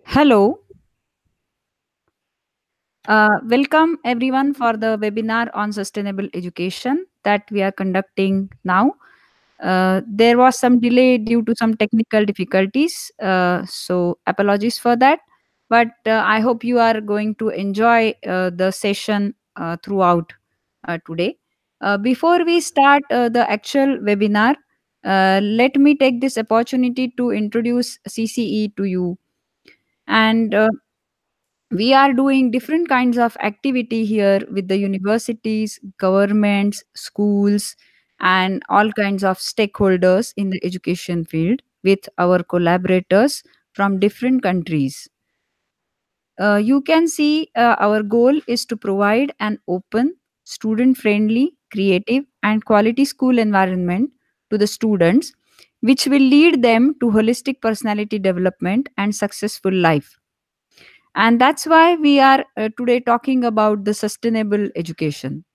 Hello, welcome everyone for the webinar on sustainable education that we are conducting now. There was some delay due to some technical difficulties, so apologies for that. But I hope you are going to enjoy the session throughout today. Before we start the actual webinar, let me take this opportunity to introduce CCE to you. And we are doing different kinds of activity here with the universities, governments, schools, and all kinds of stakeholders in the education field with our collaborators from different countries. You can see our goal is to provide an open, student friendly, creative, and quality school environment to the students, which will lead them to holistic personality development and successful life. And that's why we are today talking about the sustainable education.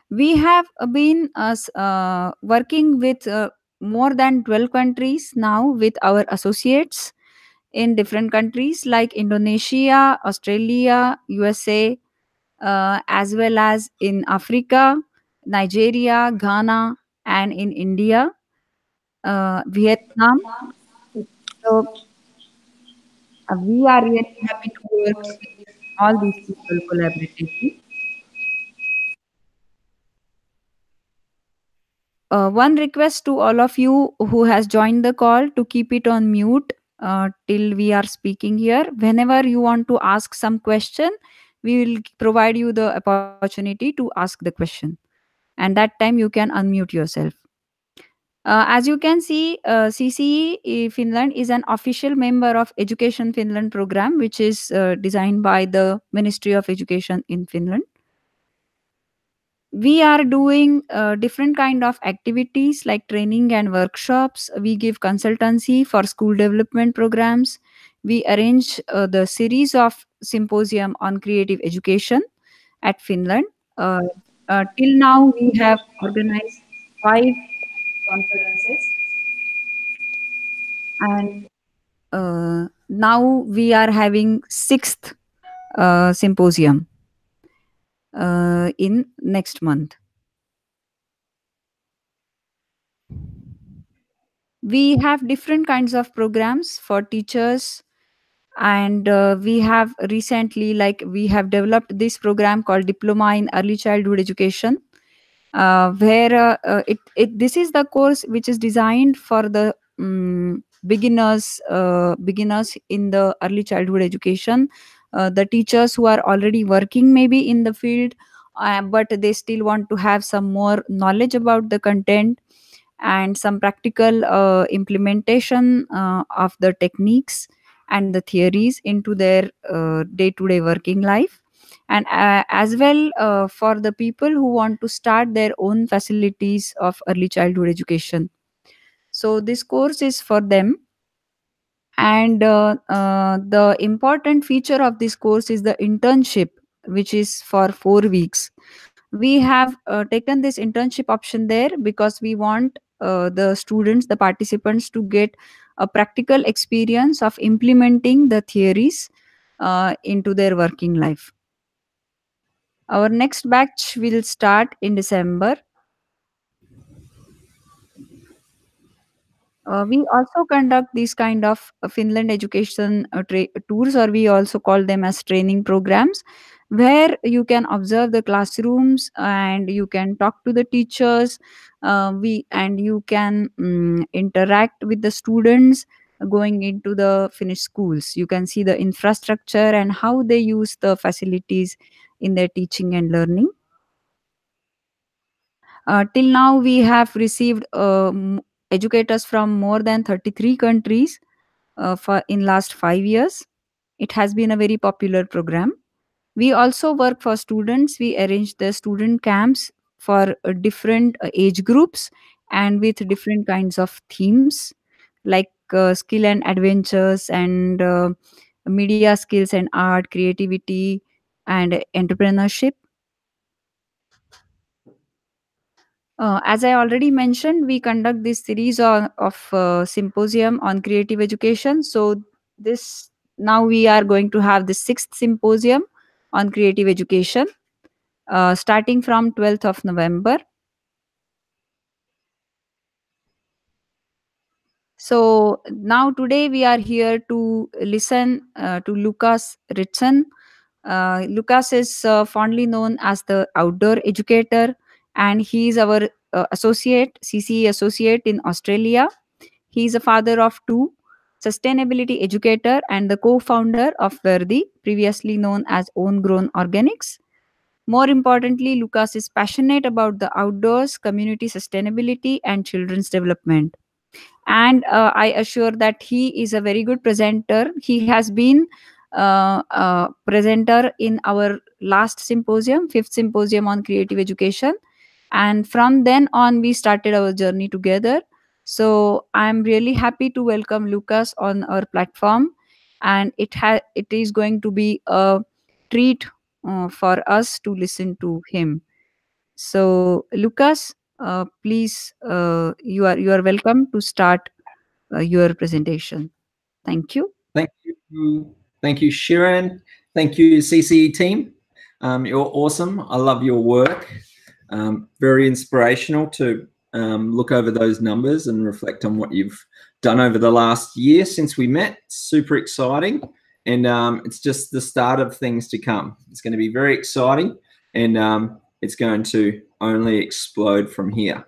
We have been working with more than 12 countries now with our associates in different countries like Indonesia, Australia, USA, as well as in Africa, Nigeria, Ghana, and in India, Vietnam. So we are really happy to work with all these people collaboratively. One request to all of you who has joined the call to keep it on mute till we are speaking here. Whenever you want to ask some question, we will provide you the opportunity to ask the question, and that time you can unmute yourself. As you can see, CCE Finland is an official member of Education Finland program, which is designed by the Ministry of Education in Finland. We are doing different kind of activities like training and workshops. We give consultancy for school development programs. We arrange the series of symposium on creative education at Finland. uh, till now we have organized 5 conferences, and now we are having sixth symposium in next month. We have different kinds of programs for teachers, and we have recently, like, we have developed this program called Diploma in Early Childhood Education, where this is the course which is designed for the beginners in the early childhood education, the teachers who are already working maybe in the field, but they still want to have some more knowledge about the content and some practical implementation of the techniques and the theories into their day-to-day working life, and as well for the people who want to start their own facilities of early childhood education. So this course is for them, and the important feature of this course is the internship, which is for 4 weeks. We have taken this internship option there because we want the students, the participants, to get a practical experience of implementing the theories into their working life. Our next batch will start in December. We also conduct these kind of Finland education tours, or we also call them as training programs, where you can observe the classrooms and you can talk to the teachers. We and you can interact with the students going into the Finnish schools. You can see the infrastructure and how they use the facilities in their teaching and learning. Till now, we have received educators from more than 33 countries for in last 5 years. It has been a very popular program. We also work for students. We arrange the student camps for different age groups and with different kinds of themes like skill and adventures, and media skills and art, creativity, and entrepreneurship. As I already mentioned, we conduct this series of symposium on creative education. So this now we are going to have the sixth symposium on creative education, starting from 12th of November. So now today we are here to listen to Lukas Ritson. Lukas is fondly known as the outdoor educator, and he is our associate, CCE associate in Australia. He is a father of two, sustainability educator, and the co-founder of Verdi, previously known as Own Grown Organics. More importantly, Lukas is passionate about the outdoors, community sustainability, and children's development. And I assure that he is a very good presenter. He has been a presenter in our last symposium, fifth symposium on creative education, and from then on we started our journey together. So I'm really happy to welcome Lukas on our platform, and it is going to be a treat for us to listen to him. So Lukas, please, you are welcome to start your presentation. Thank you. Thank you. Thank you, Sharon. Thank you, CCE team. You're awesome. I love your work. Very inspirational to look over those numbers and reflect on what you've done over the last year since we met. Super exciting. And it's just the start of things to come. It's going to be very exciting, and it's going to only explode from here.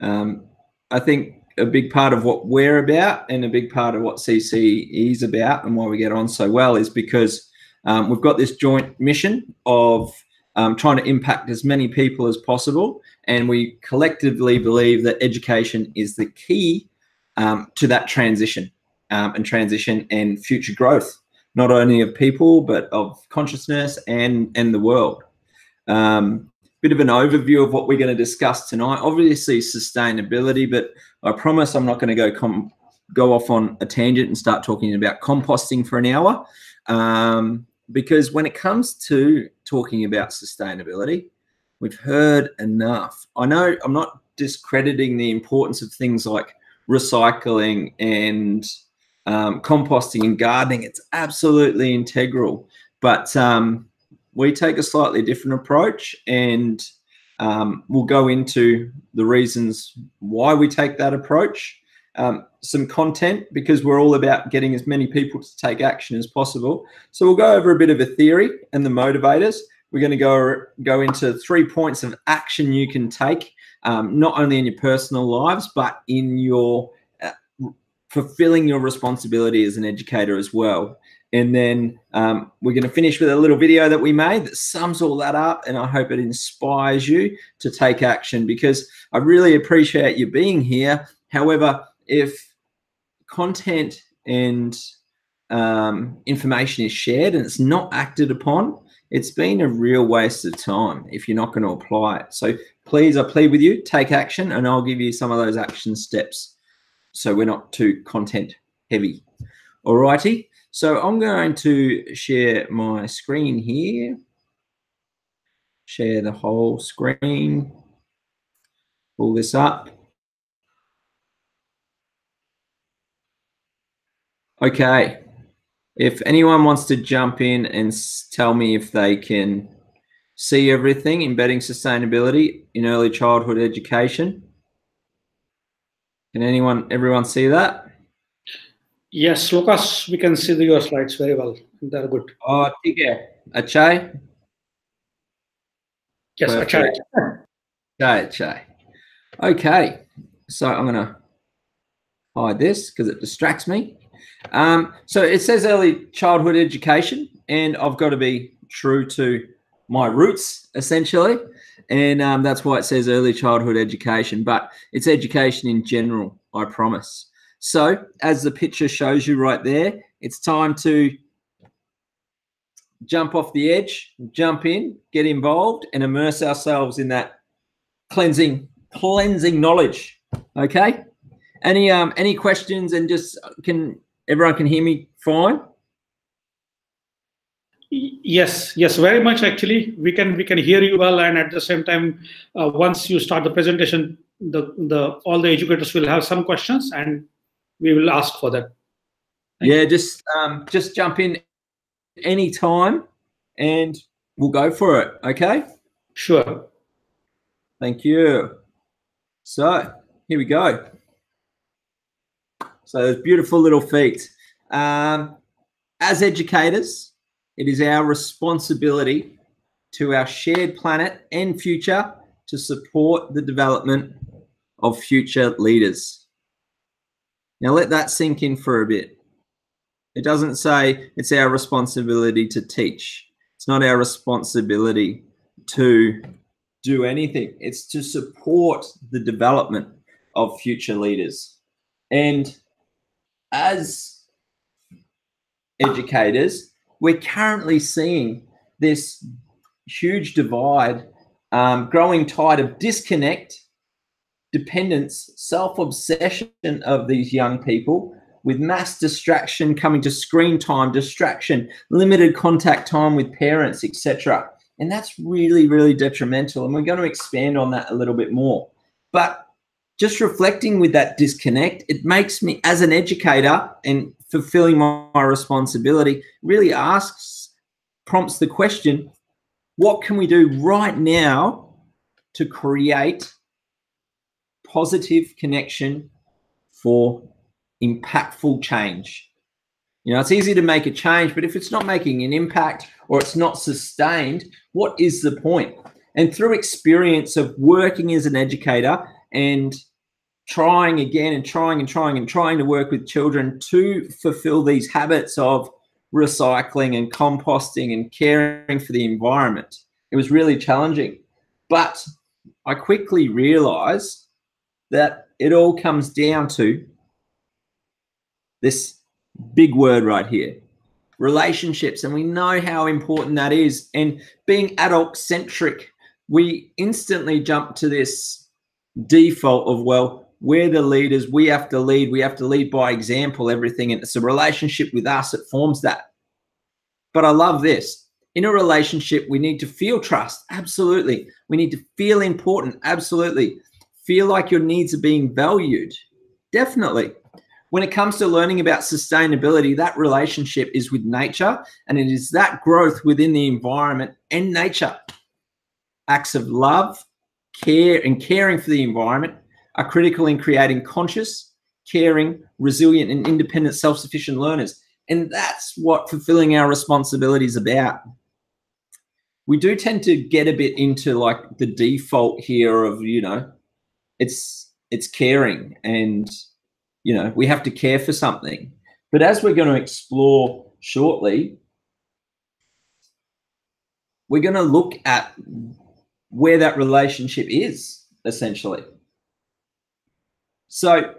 I think a big part of what we're about and a big part of what CCE is about and why we get on so well is because we've got this joint mission of trying to impact as many people as possible, and we collectively believe that education is the key to that transition and future growth, not only of people but of consciousness and the world. Bit of an overview of what we're going to discuss tonight. Obviously sustainability, but I promise I'm not going to go off on a tangent and start talking about composting for an hour, because when it comes to talking about sustainability, we've heard enough. I know I'm not discrediting the importance of things like recycling and composting and gardening. It's absolutely integral, but we take a slightly different approach, and we'll go into the reasons why we take that approach. Some content, because we're all about getting as many people to take action as possible. So we'll go over a bit of a theory and the motivators. We're going to go into 3 points of action you can take, not only in your personal lives, but in your fulfilling your responsibility as an educator as well. And then we're going to finish with a little video that we made that sums all that up, and I hope it inspires you to take action, because I really appreciate you being here. However, if content and information is shared and it's not acted upon, it's been a real waste of time if you're not going to apply it. So please, I plead with you, take action, and I'll give you some of those action steps so we're not too content heavy. All righty. So I'm going to share my screen here. Share the whole screen. Pull this up. Okay. If anyone wants to jump in and tell me if they can see everything, embedding sustainability in early childhood education. Can everyone see that? Yes, Lukas, we can see your slides very well. They're good. Oh, okay. Achai? Yes, Achai. Achai. Okay. So I'm going to hide this because it distracts me. So it says early childhood education, and I've got to be true to my roots, essentially. And that's why it says early childhood education, but it's education in general, I promise. So as the picture shows you right there, it's time to jump off the edge, jump in, get involved, and immerse ourselves in that cleansing knowledge. Okay? Any questions? And just everyone can hear me fine? Yes, yes, very much actually. We can hear you well, and at the same time, once you start the presentation, the all the educators will have some questions, and we will ask for that. Yeah, just jump in any time, and we'll go for it. Okay. Sure. Thank you. So here we go. So those beautiful little feet. As educators, it is our responsibility to our shared planet and future to support the development of future leaders. Now let that sink in for a bit. It doesn't say it's our responsibility to teach. It's not our responsibility to do anything. It's to support the development of future leaders. And as educators, we're currently seeing this huge divide, growing tide of disconnect, dependence, self-obsession of these young people, with mass distraction coming to screen time, distraction, limited contact time with parents, etc. And that's really, really detrimental. And we're going to expand on that a little bit more. But just reflecting with that disconnect, it makes me, as an educator and fulfilling my responsibility, really prompts the question, what can we do right now to create positive connection for impactful change? You know, it's easy to make a change, but if it's not making an impact or it's not sustained, what is the point? And through experience of working as an educator and trying again and trying to work with children to fulfill these habits of recycling and composting and caring for the environment, it was really challenging. But I quickly realized that it all comes down to this big word right here, relationships. And we know how important that is. And being adult-centric, we instantly jump to this default of, well, we're the leaders, we have to lead by example, everything. And it's a relationship with us that forms that. But I love this. In a relationship, we need to feel trust. Absolutely. We need to feel important. Absolutely. Feel like your needs are being valued. Definitely. When it comes to learning about sustainability, that relationship is with nature, and it is that growth within the environment and nature. Acts of love, care, and caring for the environment are critical in creating conscious, caring, resilient, and independent self-sufficient learners. And that's what fulfilling our responsibility is about. We do tend to get a bit into like the default here of, you know, it's caring and, you know, we have to care for something. But as we're going to explore shortly, we're going to look at where that relationship is, essentially. So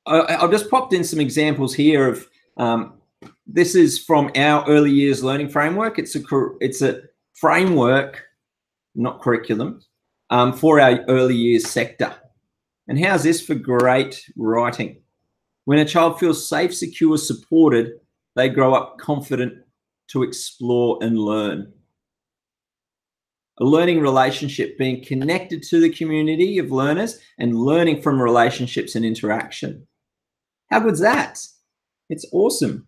I've just popped in some examples here of, this is from our early years learning framework. It's a framework, not curriculum, for our early years sector. And how's this for great writing? When a child feels safe, secure, supported, they grow up confident to explore and learn. A learning relationship, being connected to the community of learners and learning from relationships and interaction. How good's that? It's awesome.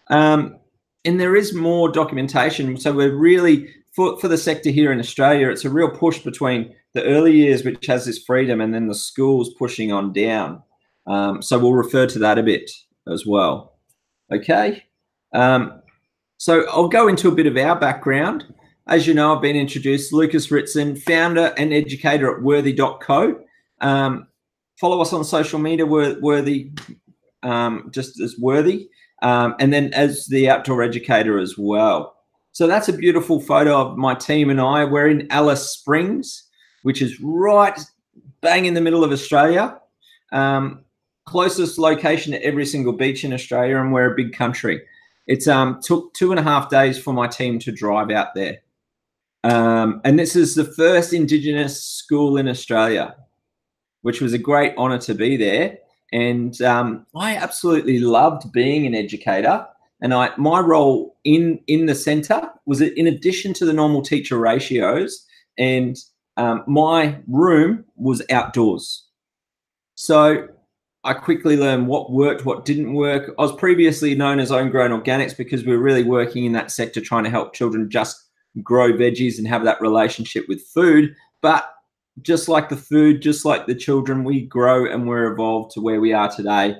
And there is more documentation. So we're really, for the sector here in Australia, it's a real push between the early years, which has this freedom, and then the schools pushing on down. So we'll refer to that a bit as well. Okay. So I'll go into a bit of our background. As you know, I've been introduced, Lukas Ritson, founder and educator at worthy.co. Follow us on social media, Worthy, just as Worthy, and then as the outdoor educator as well. So that's a beautiful photo of my team and I. We're in Alice Springs, which is right bang in the middle of Australia. Closest location to every single beach in Australia, and we're a big country. It took 2.5 days for my team to drive out there. And this is the first Indigenous school in Australia, which was a great honour to be there. And I absolutely loved being an educator. And my role in the centre was in addition to the normal teacher ratios, and my room was outdoors. So I quickly learned what worked, what didn't work. I was previously known as Homegrown Organics because we were really working in that sector trying to help children just grow veggies and have that relationship with food. But just like the food, just like the children, we grow and we're evolved to where we are today,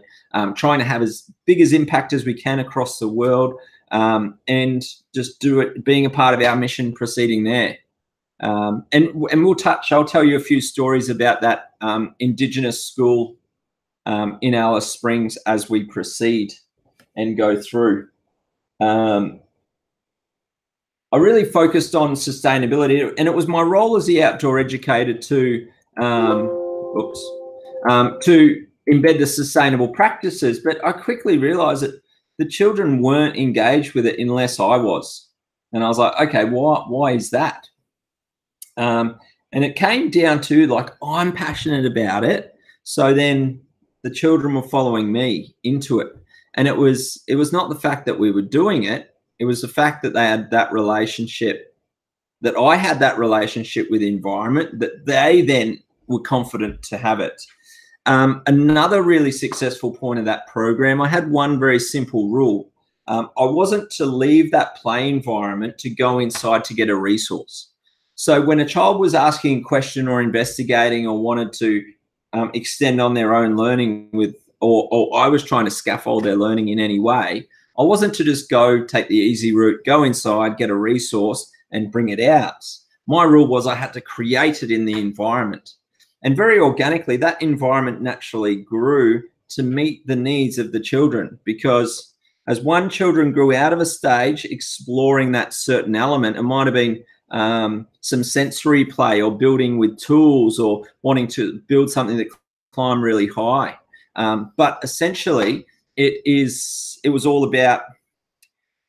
trying to have as big as impact as we can across the world, and just do it, being a part of our mission proceeding there. And I'll tell you a few stories about that Indigenous school in Alice Springs as we proceed and go through. I really focused on sustainability, and it was my role as the outdoor educator to embed the sustainable practices. But I quickly realized that the children weren't engaged with it unless I was. And I was like, okay, why is that? And it came down to, like, I'm passionate about it. So then the children were following me into it. And it was not the fact that we were doing it. It was the fact that they had that relationship, that I had that relationship with the environment, that they then were confident to have it. Another really successful point of that program, I had one very simple rule. I wasn't to leave that play environment to go inside to get a resource. So when a child was asking a question or investigating or wanted to extend on their own learning or I was trying to scaffold their learning in any way, I wasn't to just go take the easy route, go inside, get a resource and bring it out. My rule was I had to create it in the environment. And very organically, that environment naturally grew to meet the needs of the children, because as one children grew out of a stage exploring that certain element, it might have been some sensory play or building with tools or wanting to build something that climbed really high. But essentially, it was all about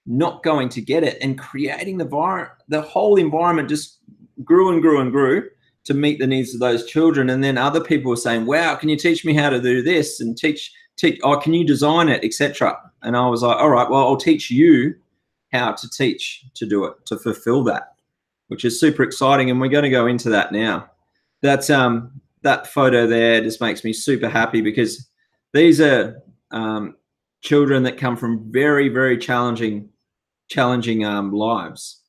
not going to get it and creating the whole environment just grew and grew and grew to meet the needs of those children. And then other people were saying, wow, can you teach me how to do this? And can you design it, etc. And I was like, all right, well, I'll teach you how to teach to do it, to fulfill that, which is super exciting. And we're going to go into that now. That's that photo there just makes me super happy, because these are children that come from very, very challenging lives.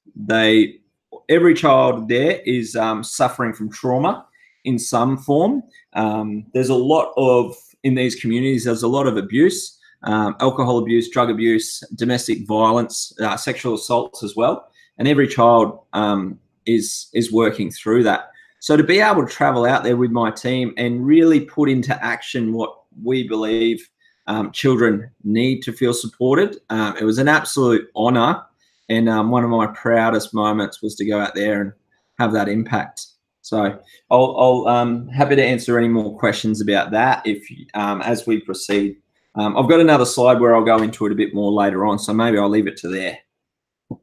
Every child there is suffering from trauma in some form. There's a lot of, in these communities, there's a lot of abuse, alcohol abuse, drug abuse, domestic violence, sexual assaults as well. And every child is working through that. So to be able to travel out there with my team and really put into action what we believe children need to feel supported, it was an absolute honor. And one of my proudest moments was to go out there and have that impact. So I'll happy to answer any more questions about that as we proceed. I've got another slide where I'll go into it a bit more later on, so maybe I'll leave it to there.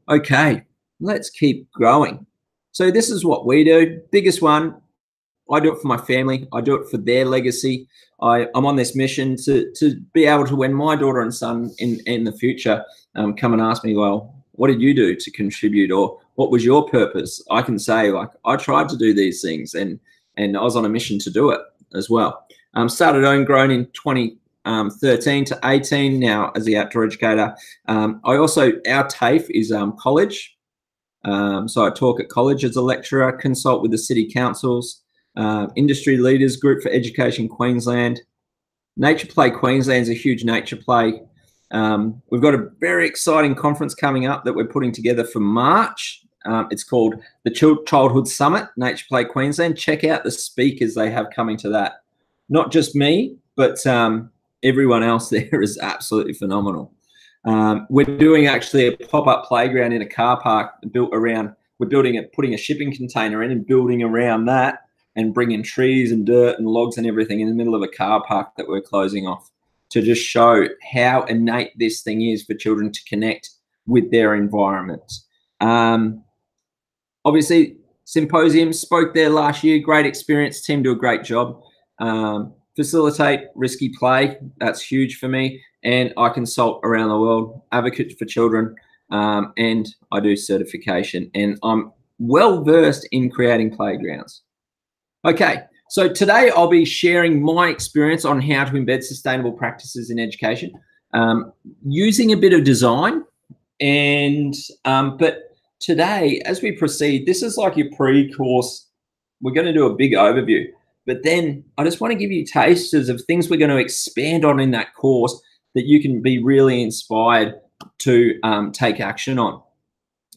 Okay, let's keep going. So this is what we do. Biggest one, I do it for my family. I do it for their legacy. I'm on this mission to be able to, when my daughter and son in the future come and ask me, well, what did you do to contribute, or what was your purpose? I can say, like, I tried to do these things and I was on a mission to do it as well. Started Homegrown in 2013 to 18 now as the outdoor educator. Our TAFE is college. So I talk at college as a lecturer, consult with the city councils, industry leaders group for Education Queensland. Nature Play Queensland is a huge nature play. We've got a very exciting conference coming up that we're putting together for March. It's called the Childhood Summit, Nature Play Queensland. Check out the speakers they have coming to that. Not just me, but everyone else there is absolutely phenomenal. We're doing actually a pop-up playground in a car park built around, putting a shipping container in and building around that and bringing trees and dirt and logs and everything in the middle of a car park that we're closing off to just show how innate this thing is for children to connect with their environment. Obviously, Symposium, spoke there last year, great experience, team do a great job. Facilitate risky play, that's huge for me. and I consult around the world, advocate for children, and I do certification, and I'm well versed in creating playgrounds. Okay, so today I'll be sharing my experience on how to embed sustainable practices in education, using a bit of design. And but today, as we proceed, this is like your pre-course. We're going to do a big overview, but then I just want to give you tasters of things we're going to expand on in that course that you can be really inspired to take action on.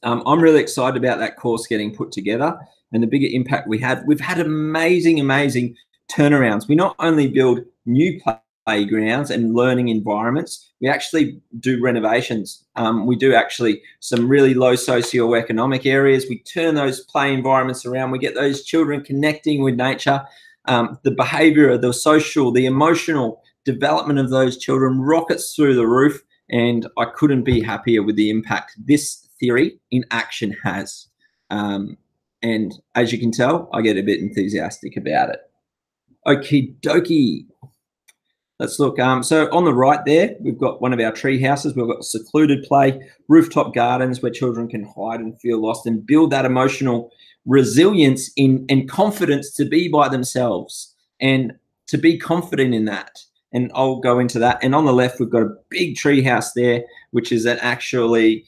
I'm really excited about that course getting put together and the bigger impact we had. We've had amazing turnarounds. We not only build new playgrounds and learning environments, we actually do renovations. We do actually some really low socioeconomic areas. We turn those play environments around. We get those children connecting with nature. The behavior, the social, the emotional development of those children rockets through the roof. And I couldn't be happier with the impact this theory in action has. And as you can tell, I get a bit enthusiastic about it. Okie dokie. Let's look. So on the right there, we've got one of our tree houses. We've got secluded play, rooftop gardens where children can hide and feel lost and build that emotional resilience and confidence to be by themselves and to be confident in that. And I'll go into that. And on the left, we've got a big tree house there, which is an actually,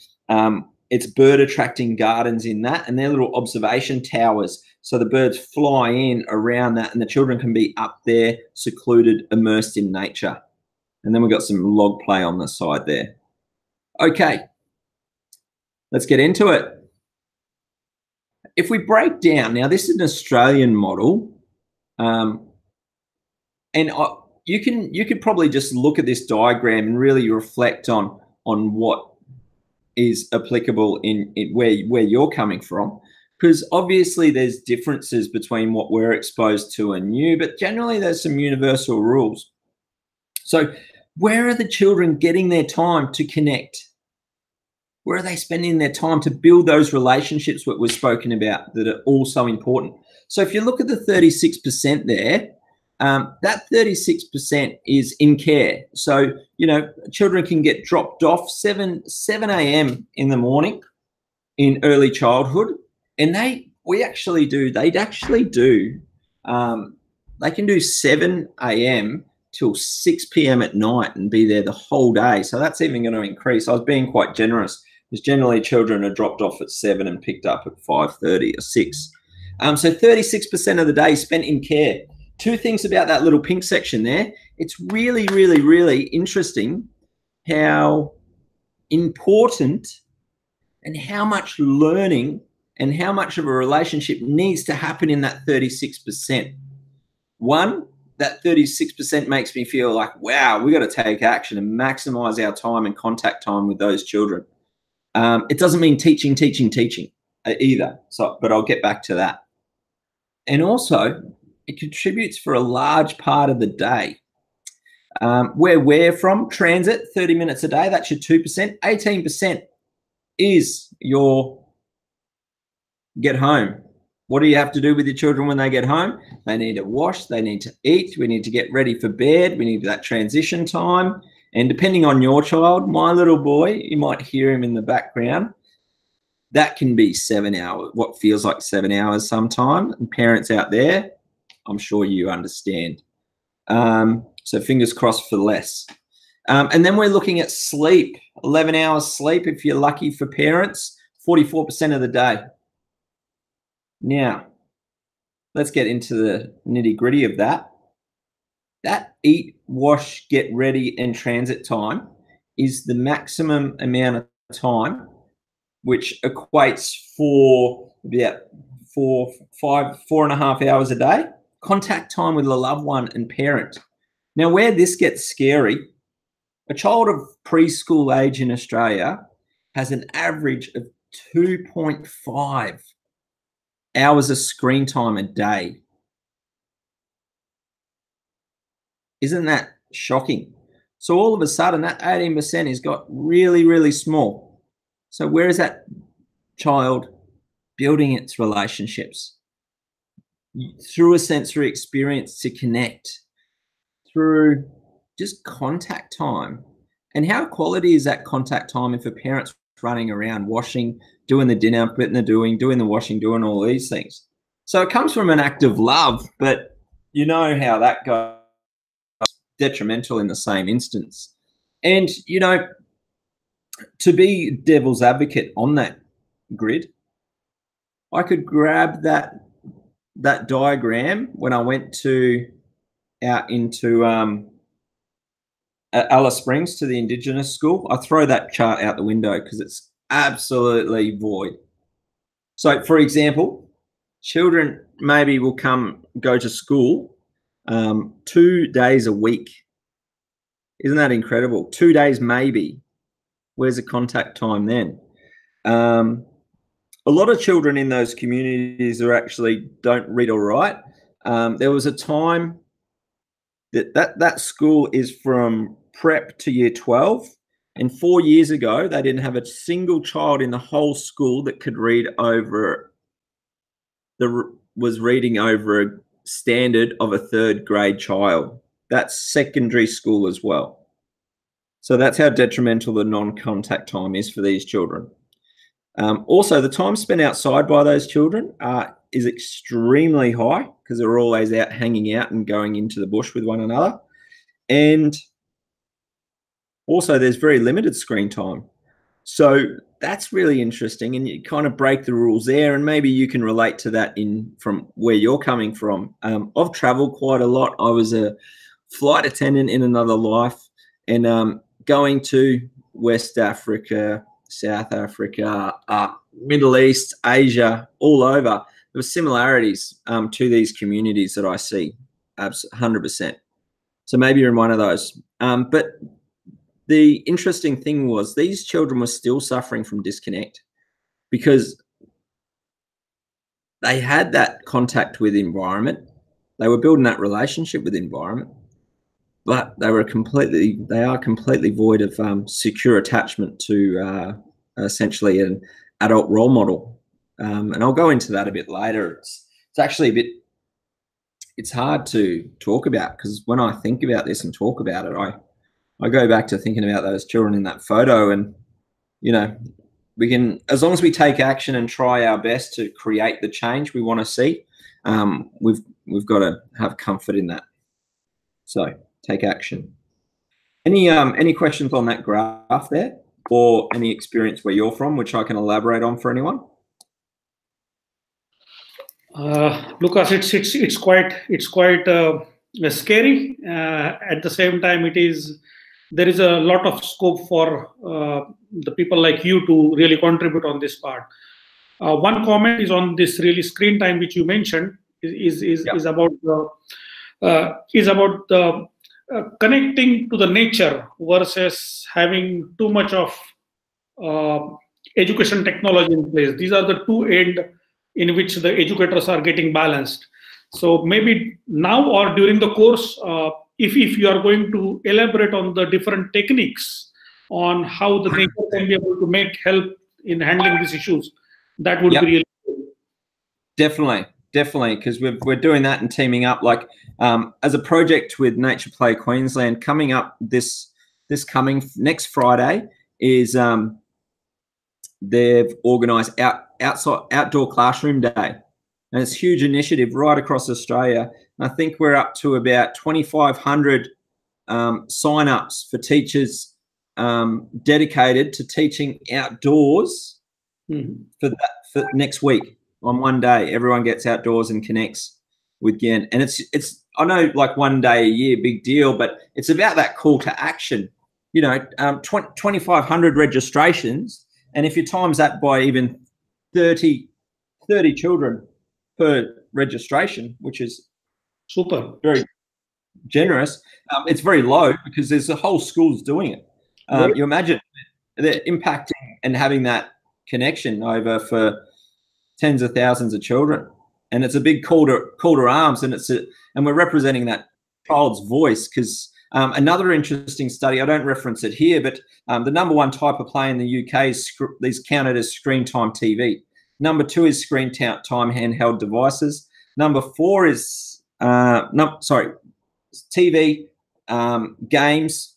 it's bird attracting gardens in that, and they're little observation towers. So the birds fly in around that and the children can be up there, secluded, immersed in nature. And then we've got some log play on the side there. Okay, let's get into it. If we break down, now this is an Australian model, and you could probably just look at this diagram and really reflect on what is applicable in where you're coming from, because obviously there's differences between what we're exposed to and you, but generally there's some universal rules. So where are the children getting their time to connect? Where are they spending their time to build those relationships that we've spoken about that are all so important? So if you look at the 36% there, that 36% is in care. So, you know, children can get dropped off 7 a.m. in the morning in early childhood. And they can do 7 a.m. till 6 p.m. at night and be there the whole day. So that's even going to increase. I was being quite generous because generally children are dropped off at 7 and picked up at 5:30 or 6. So 36% of the day spent in care. Two things about that little pink section there. It's really, really, really interesting how important and how much learning and how much of a relationship needs to happen in that 36%. One, that 36% makes me feel like, wow, we got to take action and maximize our time and contact time with those children. It doesn't mean teaching either. So, but I'll get back to that. And also, it contributes for a large part of the day. Where we're from, transit, 30 minutes a day, that's your 2%. 18% is your get home. What do you have to do with your children when they get home? They need to wash, they need to eat, we need to get ready for bed, we need that transition time. And depending on your child, my little boy, you might hear him in the background, that can be 7 hours, what feels like 7 hours sometime. And parents out there, I'm sure you understand. So fingers crossed for less. And then we're looking at sleep, 11 hours sleep if you're lucky for parents, 44% of the day. Now, let's get into the nitty-gritty of that. That eat, wash, get ready, and transit time is the maximum amount of time, which equates for about 4.5 hours a day. Contact time with a loved one and parent. Now, where this gets scary, a child of preschool age in Australia has an average of 2.5 hours of screen time a day. Isn't that shocking? So all of a sudden, that 18% has got really, really small. So where is that child building its relationships? Through a sensory experience to connect, through just contact time. And how quality is that contact time if a parent's running around, washing, doing the dinner, putting the doing the washing, doing all these things? So it comes from an act of love, but you know how that goes detrimental in the same instance. And, you know, to be devil's advocate on that grid, I could grab that diagram when I went out into Alice Springs to the Indigenous school. I throw that chart out the window because it's absolutely void. So, for example, children maybe will go to school 2 days a week. Isn't that incredible? 2 days maybe. Where's the contact time then? A lot of children in those communities don't read or write. There was a time that school is from prep to year 12. And 4 years ago, they didn't have a single child in the whole school that could was reading over a standard of a 3rd grade child. That's secondary school as well. So that's how detrimental the non-contact time is for these children. Also, the time spent outside by those children is extremely high because they're always out hanging out and going into the bush with one another. And also, there's very limited screen time. So that's really interesting, and you kind of break the rules there, and maybe you can relate to that from where you're coming from. I've traveled quite a lot. I was a flight attendant in another life, and going to West Africa, South Africa, Middle East, Asia, all over, there were similarities to these communities that I see, 100%. So maybe you're in one of those. But the interesting thing was these children were still suffering from disconnect because they had that contact with environment. They were building that relationship with environment, but they are completely void of secure attachment to essentially an adult role model. And I'll go into that a bit later. It's actually it's hard to talk about because when I think about this and talk about it, I go back to thinking about those children in that photo, and, you know, we can, as long as we take action and try our best to create the change we want to see, we've got to have comfort in that. So take action. Any questions on that graph there, or any experience where you're from, which I can elaborate on for anyone? Lukas, it's quite scary. At the same time, there is a lot of scope for the people like you to really contribute on this part. One comment is on this really screen time which you mentioned is about the connecting to the nature versus having too much of education technology in place. These are the two ends in which the educators are getting balanced. So maybe now or during the course, if you are going to elaborate on the different techniques on how the nature can be able to help in handling these issues, that would be really good. Definitely, because we're doing that and teaming up. Like as a project with Nature Play Queensland, coming up this coming next Friday is they've organised outdoor classroom day. And it's a huge initiative right across Australia. And I think we're up to about 2,500 sign-ups for teachers dedicated to teaching outdoors for next week. On one day, everyone gets outdoors and connects with Gen. And it's I know like 1 day a year, big deal, but it's about that call to action. You know, 2,500 registrations, and if you times that by even 30 children per registration, which is super, very generous. It's very low because there's a whole schools doing it. You imagine they're impacting and having that connection over for tens of thousands of children, and it's a big call to arms, and and we're representing that child's voice because another interesting study, I don't reference it here, but the #1 type of play in the UK is these counted as screen time TV. #2 is screen time handheld devices. #4 is TV, games,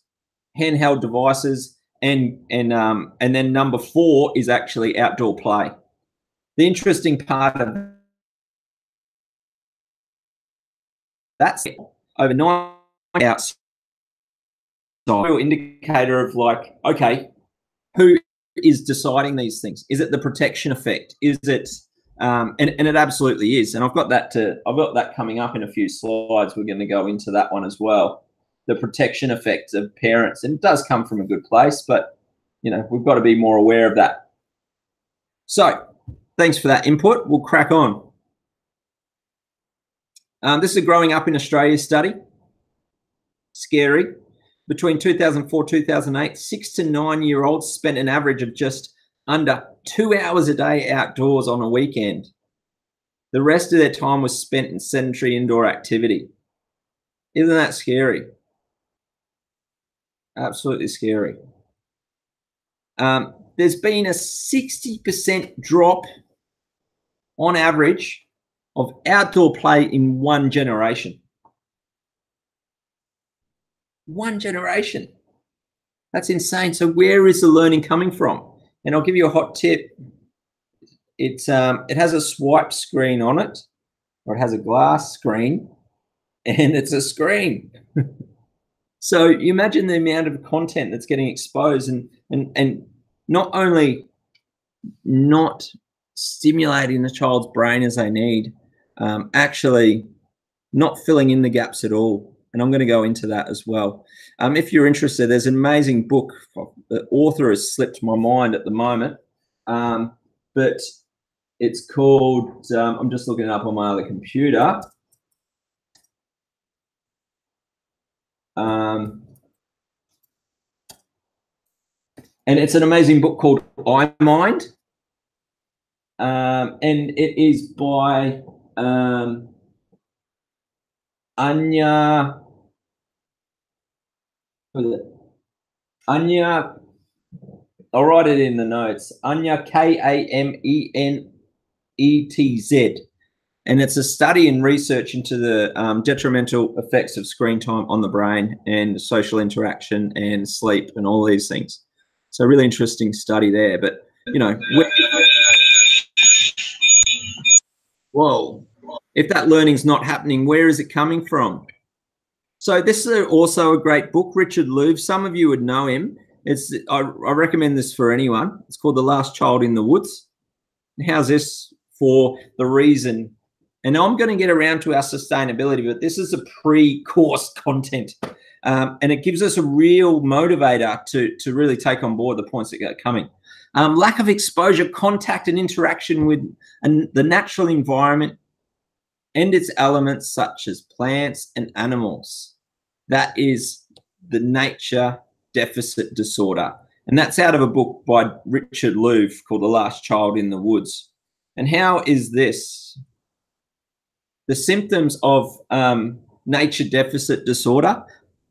handheld devices, and then number 4 is actually outdoor play. The interesting part of that's over 9 outside, real indicator of like, okay, who is deciding these things? Is it the protection effect? Is it and it absolutely is. And I've got that coming up in a few slides. We're going to go into that one as well. The protection effect of parents, and it does come from a good place, but you know, we've got to be more aware of that. So thanks for that input. We'll crack on. This is a growing up in Australia study. Scary. Between 2004 2008, 6 to 9-year-olds spent an average of just under 2 hours a day outdoors on a weekend. The rest of their time was spent in sedentary indoor activity. Isn't that scary? Absolutely scary. There's been a 60% drop on average of outdoor play in one generation. One generation. That's insane. So where is the learning coming from? And I'll give you a hot tip. It has a swipe screen on it, or it has a glass screen, and it's a screen. So you imagine the amount of content that's getting exposed, and not only not stimulating the child's brain as they need, actually not filling in the gaps at all. And I'm going to go into that as well. If you're interested, there's an amazing book. The author has slipped my mind at the moment, but it's called, I'm just looking it up on my other computer. And it's an amazing book called iMind. And it is by Anya, I'll write it in the notes. Anya, Kamenetz. And it's a study and research into the detrimental effects of screen time on the brain and social interaction and sleep and all these things. So really interesting study there. But, you know, whoa, if that learning's not happening, where is it coming from? So this is also a great book, Richard Louv. Some of you would know him. I recommend this for anyone. It's called The Last Child in the Woods. How's this for the reason? And I'm going to get around to our sustainability, but this is a pre-course content. And it gives us a real motivator to really take on board the points that are coming. Lack of exposure, contact and interaction with the natural environment and its elements such as plants and animals. That is the nature deficit disorder. And that's out of a book by Richard Louv called The Last Child in the Woods. And how is this? The symptoms of nature deficit disorder: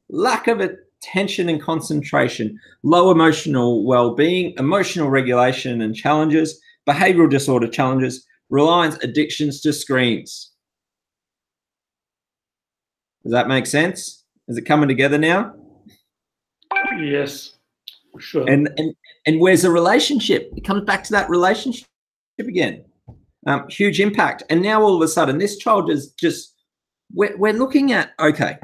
lack of attention and concentration, low emotional well-being, emotional regulation and challenges, behavioral disorder challenges, reliance, addictions to screens. Does that make sense? Is it coming together now? Yes, sure. And where's the relationship? It comes back to that relationship again. Huge impact. And now all of a sudden, this child is just, we're looking at, okay,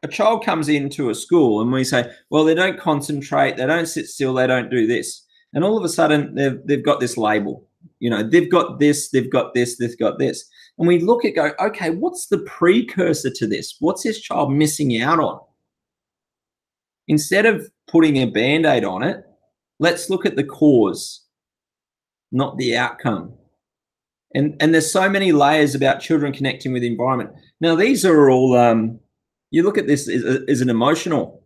a child comes into a school and we say, well, they don't concentrate, they don't sit still, they don't do this. And all of a sudden, they've got this label. You know, they've got this, they've got this, they've got this. And we look at go, okay, what's the precursor to this? What's this child missing out on? Instead of putting a Band-Aid on it, let's look at the cause, not the outcome. And there's so many layers about children connecting with the environment. Now, these are all, you look at this as an emotional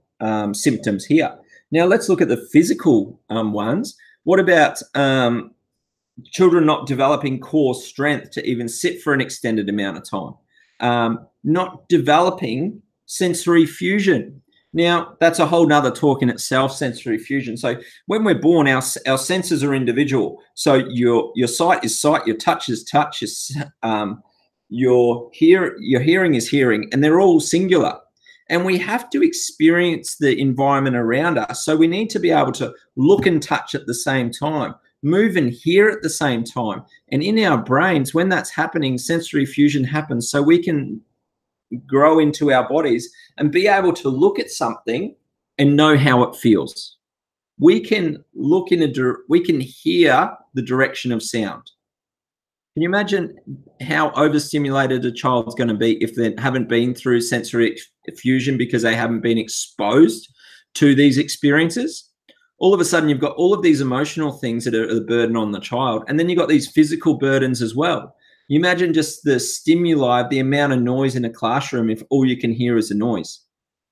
symptoms here. Now, let's look at the physical ones. What about children not developing core strength to even sit for an extended amount of time? Not developing sensory fusion. Now, that's a whole nother talk in itself, sensory fusion. So when we're born, our senses are individual. So your sight is sight, your touch is touch, your hearing is hearing, and they're all singular. And we have to experience the environment around us. So we need to be able to look and touch at the same time, move and hear at the same time. And in our brains, when that's happening, sensory fusion happens, so we can grow into our bodies and be able to look at something and know how it feels. We can look we can hear the direction of sound. Can you imagine how overstimulated a child's going to be if they haven't been through sensory fusion because they haven't been exposed to these experiences? All of a sudden, you've got all of these emotional things that are the burden on the child, and then you've got these physical burdens as well. You imagine just the stimuli, the amount of noise in a classroom if all you can hear is a noise.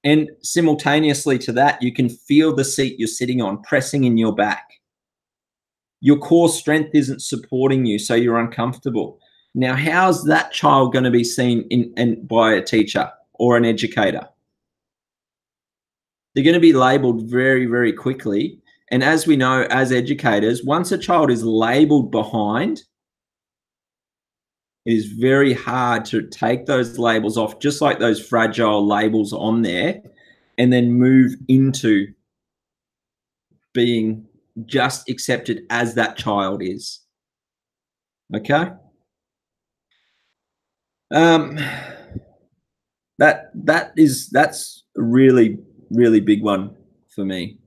And simultaneously to that, you can feel the seat you're sitting on pressing in your back. Your core strength isn't supporting you, so you're uncomfortable. Now, how's that child going to be seen by a teacher or an educator? They're going to be labeled very, very quickly. And as we know, as educators, once a child is labeled behind, it is very hard to take those labels off, just like those fragile labels on there, and then move into being just accepted as that child is. Okay? That's a really, really big one for me.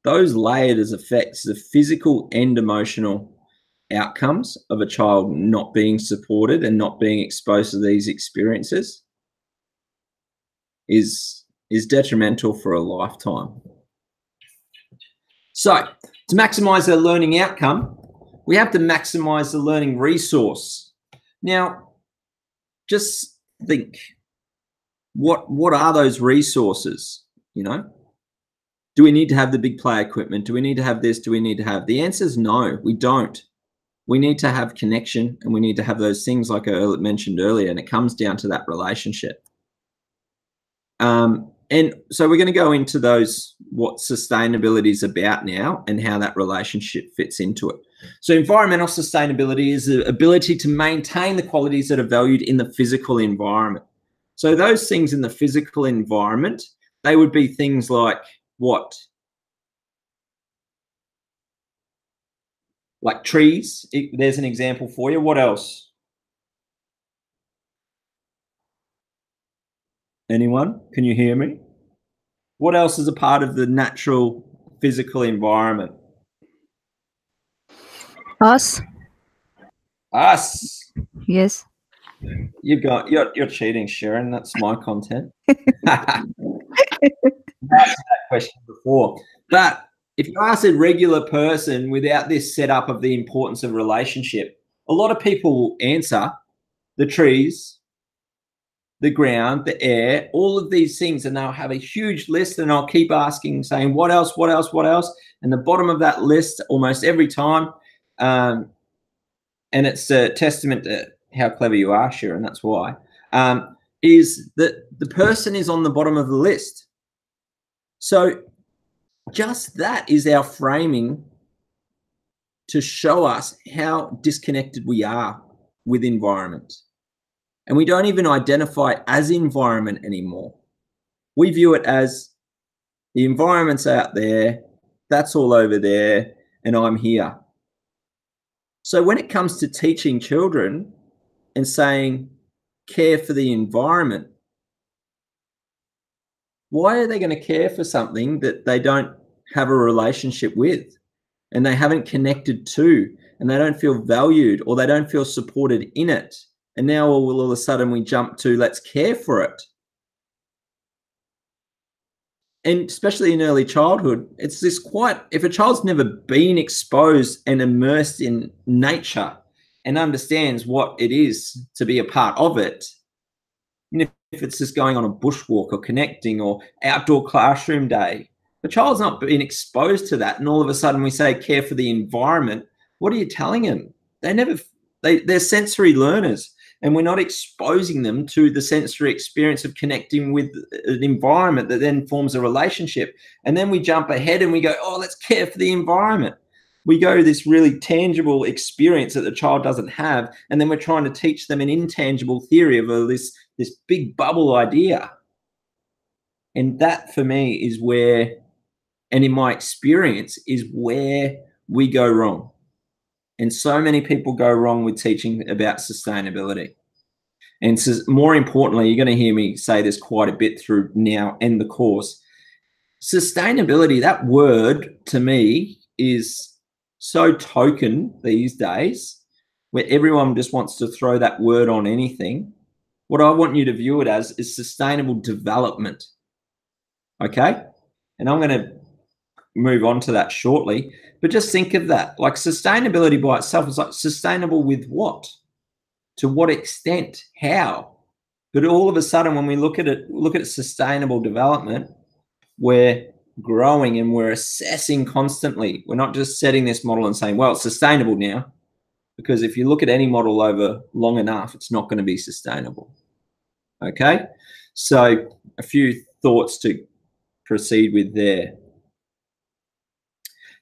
Those layered as effects, the physical and emotional outcomes of a child not being supported and not being exposed to these experiences is detrimental for a lifetime. So to maximize their learning outcome, we have to maximize the learning resource. Now, just think, what are those resources? You know, do we need to have the big play equipment? Do we need to have this? Do we need to have? The answer is no, we don't. We need to have connection, and we need to have those things like I mentioned earlier, and it comes down to that relationship. And so we're going to go into those, what sustainability is about now and how that relationship fits into it. So environmental sustainability is the ability to maintain the qualities that are valued in the physical environment. So those things in the physical environment, they would be things like what? Like trees. There's an example for you. What else? Anyone? Can you hear me? What else is a part of the natural physical environment? Us. Us. Yes. You're cheating, Sharon. That's my content. I asked that question before. But if you ask a regular person without this setup of the importance of relationship, a lot of people will answer the trees, the ground, the air, all of these things, and they'll have a huge list, and I'll keep asking, saying, what else, what else, what else? And the bottom of that list almost every time, and it's a testament to how clever you are, Sharon, that's why, is that the person is on the bottom of the list. So just that is our framing to show us how disconnected we are with environment. And we don't even identify it as environment anymore. We view it as the environment's out there, that's all over there, and I'm here. So when it comes to teaching children and saying, care for the environment, why are they going to care for something that they don't have a relationship with and they haven't connected to, and they don't feel valued or they don't feel supported in it? And now all of a sudden we jump to let's care for it. And especially in early childhood, it's this quite, if a child's never been exposed and immersed in nature and understands what it is to be a part of it, and if it's just going on a bushwalk or connecting or outdoor classroom day, the child's not been exposed to that. And all of a sudden we say care for the environment. What are you telling them? They're sensory learners. And we're not exposing them to the sensory experience of connecting with an environment that then forms a relationship. And then we jump ahead and we go, oh, let's care for the environment. We go to this really tangible experience that the child doesn't have. And then we're trying to teach them an intangible theory of this big bubble idea. And that for me is where, and in my experience, is where we go wrong. And so many people go wrong with teaching about sustainability. And so more importantly, you're going to hear me say this quite a bit through now and the course. Sustainability, that word to me is so token these days, where everyone just wants to throw that word on anything. What I want you to view it as is sustainable development. Okay? And I'm going to move on to that shortly, but just think of that. Like sustainability by itself is like sustainable with what? To what extent? How? But all of a sudden, when we look at sustainable development, we're growing and we're assessing constantly. We're not just setting this model and saying, well, it's sustainable now, because if you look at any model over long enough, it's not going to be sustainable. Okay? So a few thoughts to proceed with there.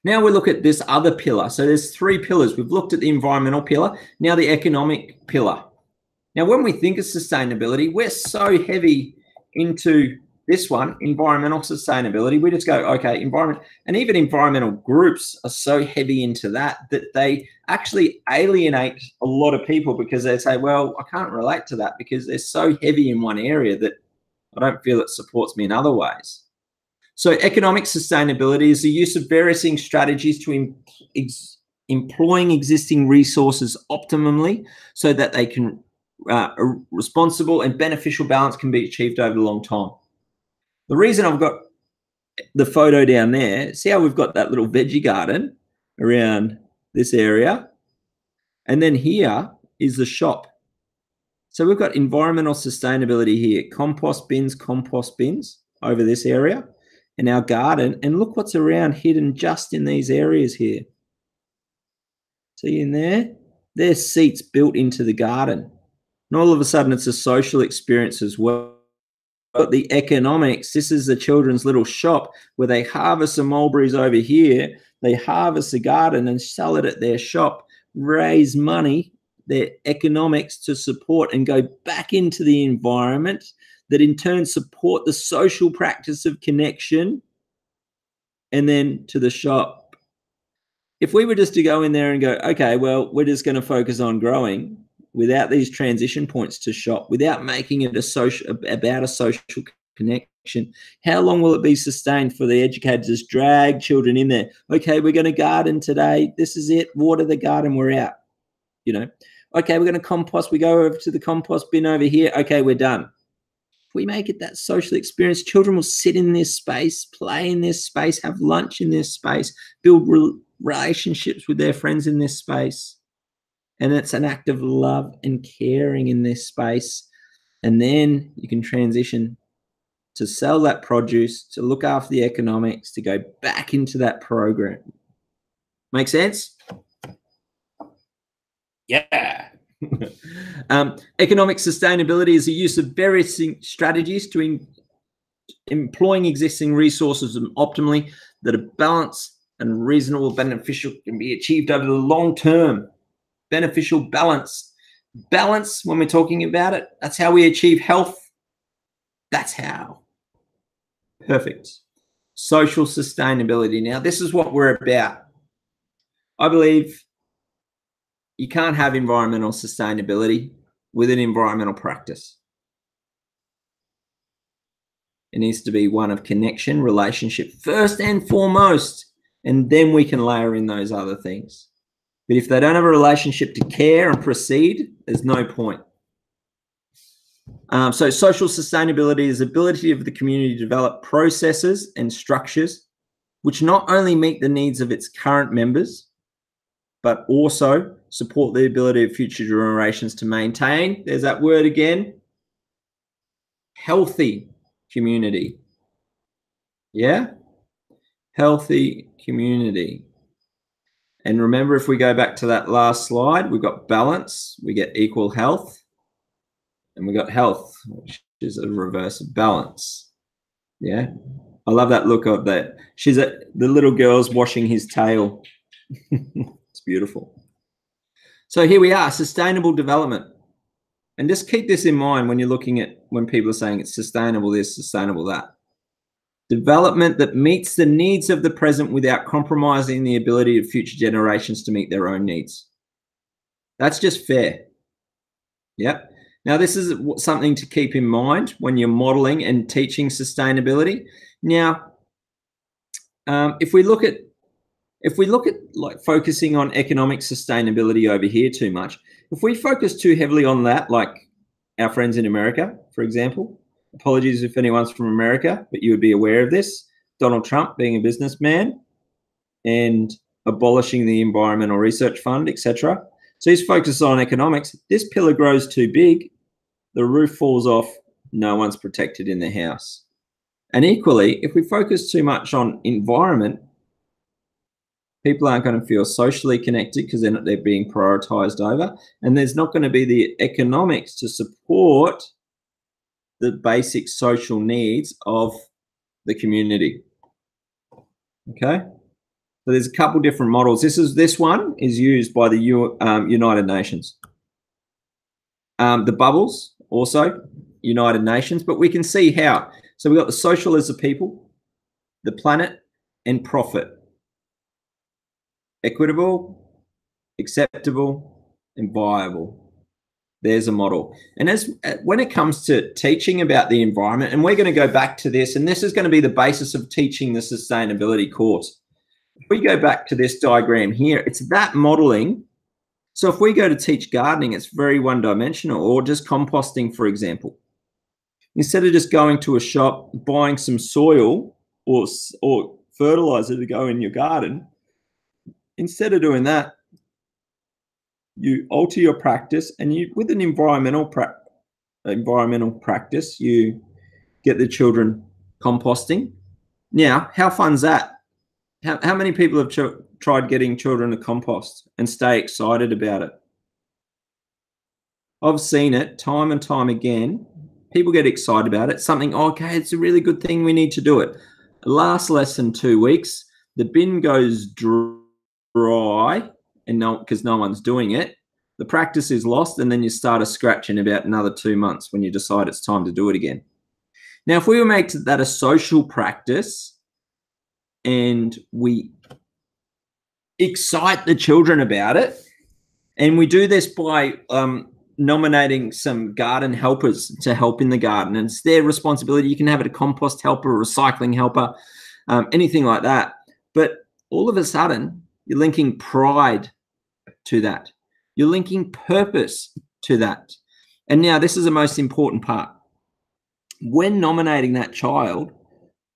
Now we look at this other pillar. So there's 3 pillars. We've looked at the environmental pillar, now the economic pillar. Now, when we think of sustainability, we're so heavy into this one, environmental sustainability. We just go, okay, environment, and even environmental groups are so heavy into that they actually alienate a lot of people, because they say, well, I can't relate to that because they're so heavy in one area that I don't feel it supports me in other ways. So economic sustainability is the use of various strategies to employing existing resources optimally so that they can a responsible and beneficial balance can be achieved over a long time. The reason I've got the photo down there, see how we've got that little veggie garden around this area, and then here is the shop. So we've got environmental sustainability here, compost bins over this area, and our garden, and look what's around hidden just in these areas here. See in there? There's seats built into the garden. And all of a sudden, it's a social experience as well. But the economics, this is the children's little shop where they harvest the mulberries over here. They harvest the garden and sell it at their shop, raise money, their economics to support and go back into the environment that in turn support the social practice of connection and then to the shop. If we were just to go in there and go, okay, well, we're just going to focus on growing, without these transition points to shop, without making it about a social connection, how long will it be sustained for the educators to drag children in there? Okay, we're going to garden today. This is it. Water the garden. We're out. Okay, we're going to compost. We go over to the compost bin over here. Okay, we're done. If we make it that social experience, children will sit in this space, play in this space, have lunch in this space, build relationships with their friends in this space. And it's an act of love and caring in this space. And then you can transition to sell that produce, to look after the economics, to go back into that program. Make sense? Yeah. Economic sustainability is the use of various strategies to employing existing resources optimally that are balanced and reasonable, beneficial, can be achieved over the long term. Beneficial balance. Balance, when we're talking about it, that's how we achieve health. That's how. Perfect. Social sustainability. Now, this is what we're about. I believe you can't have environmental sustainability with an environmental practice. It needs to be one of connection, relationship, first and foremost, and then we can layer in those other things. But if they don't have a relationship to care and proceed, there's no point. So social sustainability is the ability of the community to develop processes and structures which not only meet the needs of its current members, but also support the ability of future generations to maintain, there's that word again, healthy community. Yeah? Healthy community. And remember, if we go back to that last slide, we've got balance, we get equal health, and we got health, which is a reverse of balance. Yeah, I love that look of that. The little girl's washing his tail. It's beautiful. So here we are, sustainable development. And just keep this in mind when you're looking at, when people are saying it's sustainable this, sustainable that. Development that meets the needs of the present without compromising the ability of future generations to meet their own needs. That's just fair. Yep. Now, this is something to keep in mind when you're modeling and teaching sustainability. Now, if we look at like focusing on economic sustainability over here too much, if we focus too heavily on that, like our friends in America, for example, apologies if anyone's from America, but you would be aware of this, Donald Trump being a businessman and abolishing the Environmental Research Fund, etc. So he's focused on economics. This pillar grows too big, the roof falls off, no one's protected in their house. And equally, if we focus too much on environment, people aren't going to feel socially connected because they're being prioritized over, and there's not going to be the economics to support the basic social needs of the community. Okay, so there's a couple different models. This one is used by the United Nations. The bubbles also United Nations, but we can see how. So we've got the social as the people, the planet, and profit. Equitable, acceptable, and viable. There's a model. And when it comes to teaching about the environment, and we're going to go back to this, and this is going to be the basis of teaching the sustainability course. If we go back to this diagram here, it's that modeling. So if we go to teach gardening, it's very one-dimensional, or just composting, for example. Instead of just going to a shop, buying some soil or fertilizer to go in your garden, instead of doing that, you alter your practice, and with an environmental practice, you get the children composting. Now, how fun's that? How many people have tried getting children to compost and stay excited about it? I've seen it time and time again. People get excited about it. Something, okay, it's a really good thing, we need to do it. Last less than 2 weeks, the bin goes dry, and because no one's doing it, the practice is lost, and then you start a scratch in about another 2 months when you decide it's time to do it again. Now, if we were make that a social practice and we excite the children about it, and we do this by nominating some garden helpers to help in the garden, and it's their responsibility. You can have it a compost helper, a recycling helper, anything like that. But all of a sudden, you're linking pride to that. You're linking purpose to that. And now this is the most important part. When nominating that child,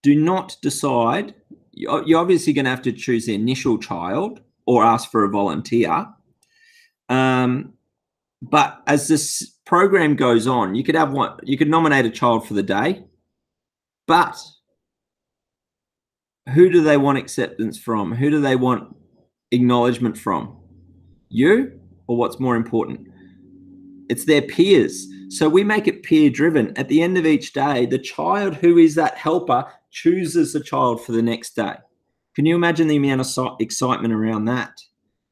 do not decide. You're obviously going to have to choose the initial child or ask for a volunteer. But as this program goes on, you could nominate a child for the day, but who do they want acceptance from? Who do they want acknowledgement from? You, or what's more important? It's their peers. So we make it peer driven. At the end of each day, the child who is that helper chooses the child for the next day. Can you imagine the amount of excitement around that?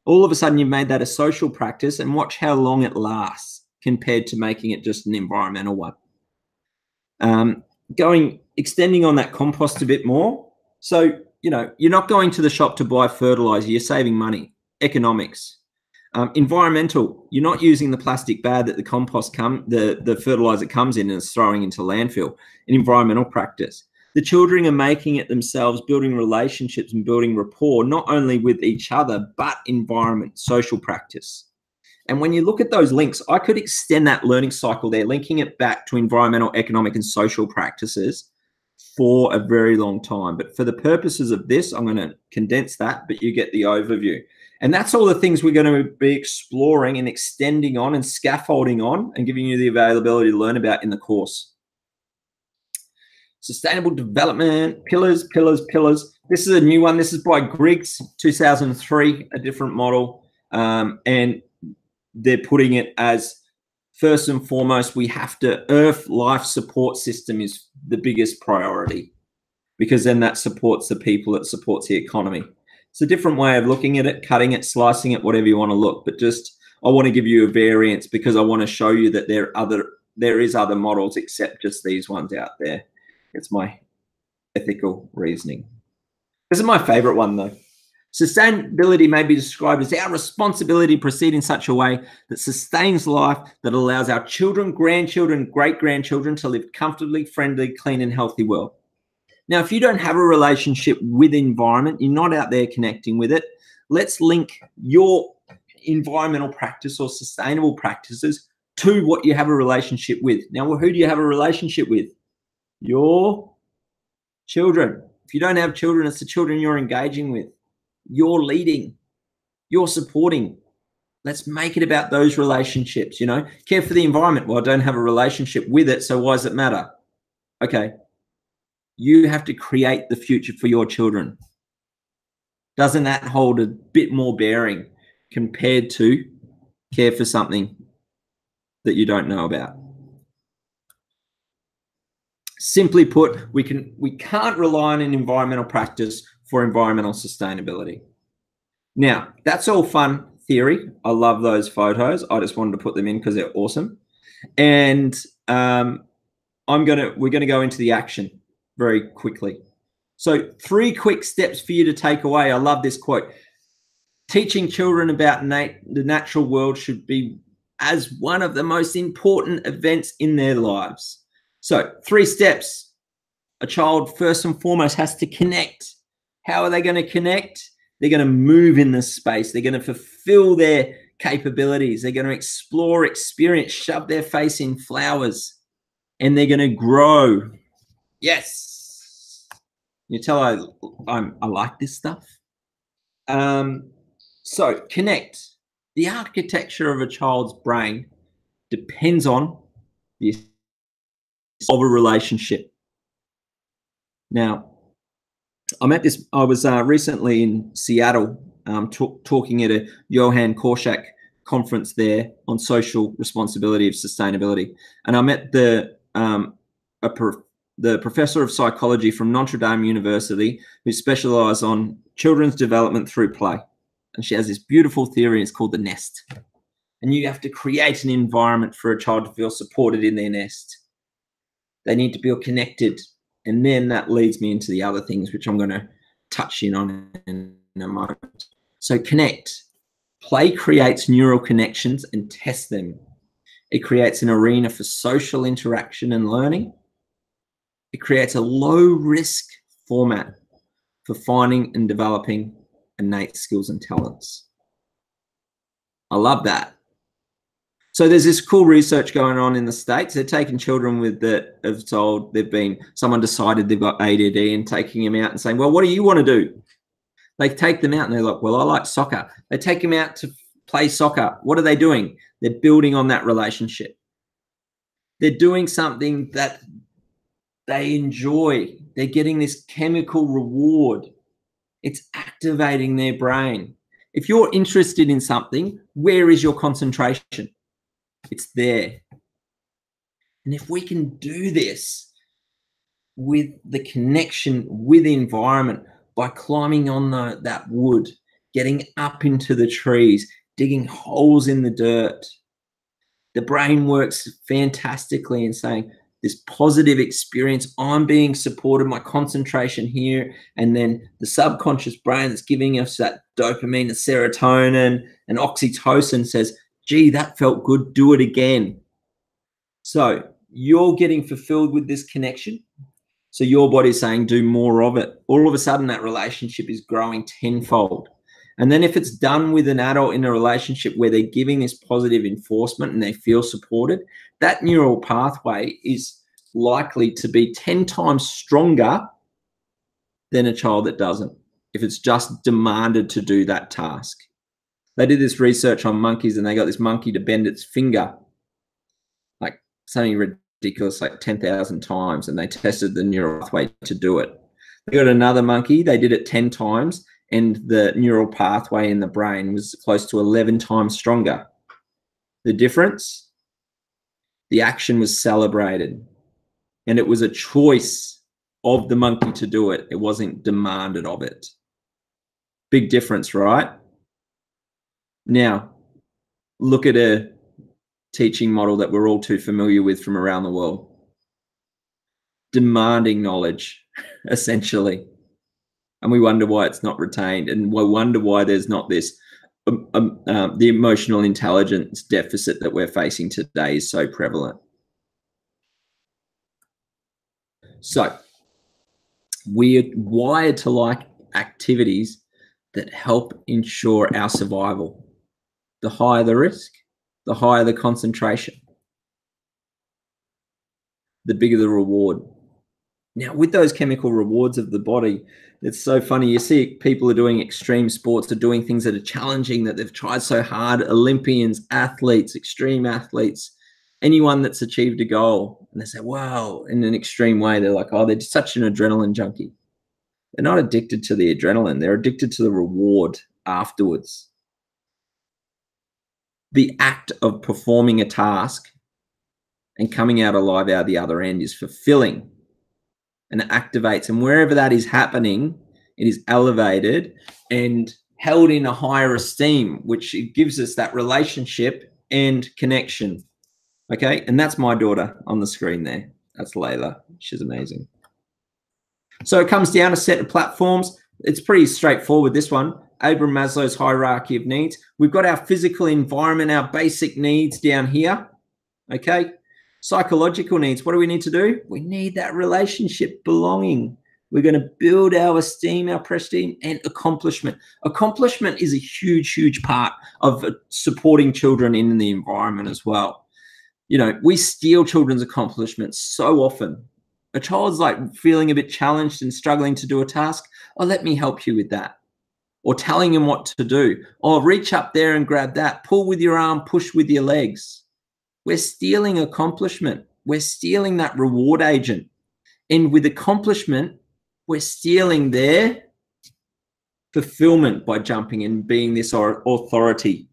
All of a sudden, you've made that a social practice, and watch how long it lasts compared to making it just an environmental one. Extending on that compost a bit more. So, you're not going to the shop to buy fertilizer, you're saving money. Economics. Environmental, you're not using the plastic bag that the fertilizer comes in and is throwing into landfill. An environmental practice. The children are making it themselves, building relationships and building rapport, not only with each other, but environment, social practice. And when you look at those links, I could extend that learning cycle there, linking it back to environmental, economic, and social practices for a very long time. But for the purposes of this, I'm going to condense that, but you get the overview. And that's all the things we're going to be exploring and extending on and scaffolding on and giving you the availability to learn about in the course. Sustainable development, pillars. This is a new one. This is by Griggs, 2003, a different model. And they're putting it as, first and foremost, Earth life support system is the biggest priority, because then that supports the people, it supports the economy. It's a different way of looking at it, cutting it, slicing it, whatever you want to look. But I want to give you a variance because I want to show you that there is other models except just these ones out there. It's my ethical reasoning. This is my favorite one, though. Sustainability may be described as our responsibility to proceed in such a way that sustains life, that allows our children, grandchildren, great-grandchildren to live comfortably, friendly, clean, and healthy world. Now, if you don't have a relationship with environment, you're not out there connecting with it, let's link your environmental practice or sustainable practices to what you have a relationship with. Now, who do you have a relationship with? Your children. If you don't have children, it's the children you're engaging with. You're leading, you're supporting. Let's make it about those relationships, you know. Care for the environment. Well, I don't have a relationship with it, so why does it matter? Okay, you have to create the future for your children. Doesn't that hold a bit more bearing compared to care for something that you don't know about? Simply put, we can't rely on an environmental practice for environmental sustainability. Now, that's all fun theory. I love those photos. I just wanted to put them in because they're awesome. And we're gonna go into the action very quickly. So 3 quick steps for you to take away. I love this quote. Teaching children about the natural world should be as one of the most important events in their lives. So 3 steps. A child first and foremost has to connect. How are they going to connect? They're going to move in this space. They're going to fulfill their capabilities. They're going to explore, experience, shove their face in flowers, and they're going to grow. Yes. You tell I like this stuff. So connect. The architecture of a child's brain depends on the of a relationship. Now, I was recently in Seattle talking at a Johann Korshak conference there on social responsibility of sustainability. And I met the professor of psychology from Notre Dame University who specializes on children's development through play. And she has this beautiful theory, it's called the nest. And you have to create an environment for a child to feel supported in their nest. They need to feel connected. And then that leads me into the other things, which I'm going to touch on in a moment. So connect. Play creates neural connections and test them. It creates an arena for social interaction and learning. It creates a low-risk format for finding and developing innate skills and talents. I love that. So there's this cool research going on in the States. They're taking children someone decided they've got ADD and taking them out and saying, well, what do you want to do? They take them out and they're like, well, I like soccer. They take them out to play soccer. What are they doing? They're building on that relationship. They're doing something that they enjoy. They're getting this chemical reward. It's activating their brain. If you're interested in something, where is your concentration? It's there. And if we can do this with the connection with the environment by climbing on that wood, getting up into the trees, digging holes in the dirt, the brain works fantastically in saying this positive experience, I'm being supported, my concentration here, and then the subconscious brain that's giving us that dopamine, the serotonin, and oxytocin says, gee, that felt good, do it again. So you're getting fulfilled with this connection. So your body's saying, do more of it. All of a sudden, that relationship is growing tenfold. And then if it's done with an adult in a relationship where they're giving this positive enforcement and they feel supported, that neural pathway is likely to be 10 times stronger than a child that doesn't, if it's just demanded to do that task. They did this research on monkeys and they got this monkey to bend its finger like something ridiculous, like 10,000 times, and they tested the neural pathway to do it. They got another monkey, they did it 10 times, and the neural pathway in the brain was close to 11 times stronger. The difference? The action was celebrated, and it was a choice of the monkey to do it. It wasn't demanded of it. Big difference, right? Now, look at a teaching model that we're all too familiar with from around the world. Demanding knowledge. essentially. And we wonder why it's not retained, and we wonder why there's not this the emotional intelligence deficit that we're facing today is so prevalent. So we're wired to like activities that help ensure our survival. The higher the risk, the higher the concentration, the bigger the reward. Now, with those chemical rewards of the body, it's so funny. You see people are doing extreme sports, are doing things that are challenging, that they've tried so hard, Olympians, athletes, extreme athletes, anyone that's achieved a goal, and they say, wow, in an extreme way, they're like, oh, they're such an adrenaline junkie. They're not addicted to the adrenaline. They're addicted to the reward afterwards. The act of performing a task and coming out alive out the other end is fulfilling and activates. And wherever that is happening, it is elevated and held in a higher esteem, which it gives us that relationship and connection. Okay, and that's my daughter on the screen there. That's Layla. She's amazing. So it comes down a set of platforms. It's pretty straightforward, this one. Abraham Maslow's hierarchy of needs. We've got our physical environment, our basic needs down here. Okay. Psychological needs. What do we need to do? We need that relationship, belonging. We're going to build our esteem, our prestige, and accomplishment. Accomplishment is a huge, huge part of supporting children in the environment as well. You know, we steal children's accomplishments so often. A child's like feeling a bit challenged and struggling to do a task. Oh, let me help you with that. Or telling him what to do. Oh, reach up there and grab that. Pull with your arm, push with your legs. We're stealing accomplishment. We're stealing that reward agent. And with accomplishment, we're stealing their fulfillment by jumping and being this authority.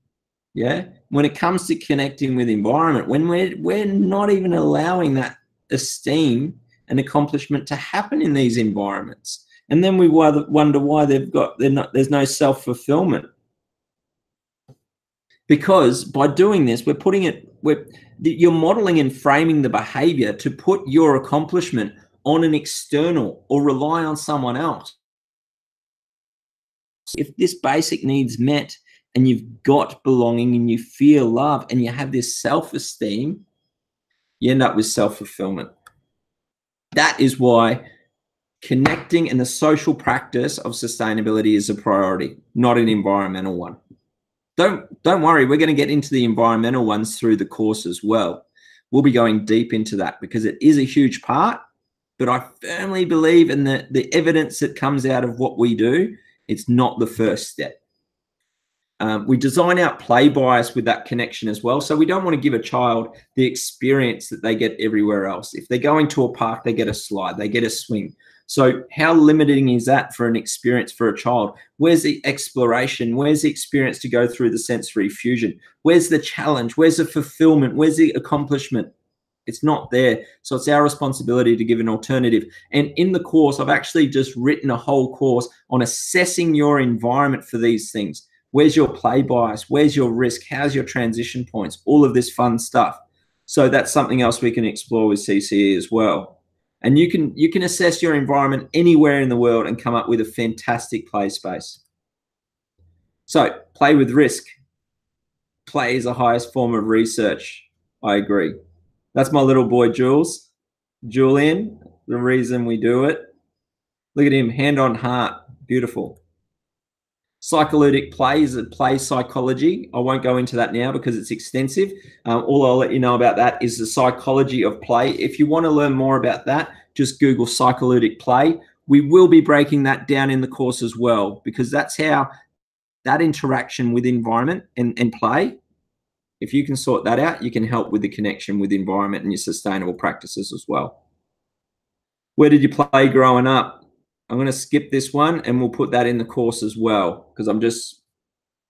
Yeah. When it comes to connecting with environment, when we're not even allowing that esteem and accomplishment to happen in these environments. And then we wonder why there's no self-fulfillment. Because by doing this, you're modeling and framing the behavior to put your accomplishment on an external or rely on someone else. If this basic need's met and you've got belonging and you feel love and you have this self-esteem, you end up with self-fulfillment. That is why connecting and the social practice of sustainability is a priority, not an environmental one. Don't worry, we're going to get into the environmental ones through the course as well. We'll be going deep into that because it is a huge part, but I firmly believe in the evidence that comes out of what we do. It's not the first step. We design out play bias with that connection as well. So we don't want to give a child the experience that they get everywhere else. If they're going to a park, they get a slide, they get a swing. So how limiting is that for an experience for a child? Where's the exploration? Where's the experience to go through the sensory fusion? Where's the challenge? Where's the fulfillment? Where's the accomplishment? It's not there. So it's our responsibility to give an alternative. And in the course, I've actually just written a whole course on assessing your environment for these things. Where's your play bias? Where's your risk? How's your transition points? All of this fun stuff. So that's something else we can explore with CCE as well. And you can assess your environment anywhere in the world and come up with a fantastic play space. So play with risk. Play is the highest form of research. I agree. That's my little boy, Julian, the reason we do it. Look at him, hand on heart, beautiful. Psycholytic play is a play psychology. I won't go into that now because it's extensive. All I'll let you know about that is the psychology of play. If you want to learn more about that, just Google psycholytic play. We will be breaking that down in the course as well, because that's how that interaction with environment and play, if you can sort that out, you can help with the connection with environment and your sustainable practices as well. Where did you play growing up? I'm going to skip this one and we'll put that in the course as well because I'm just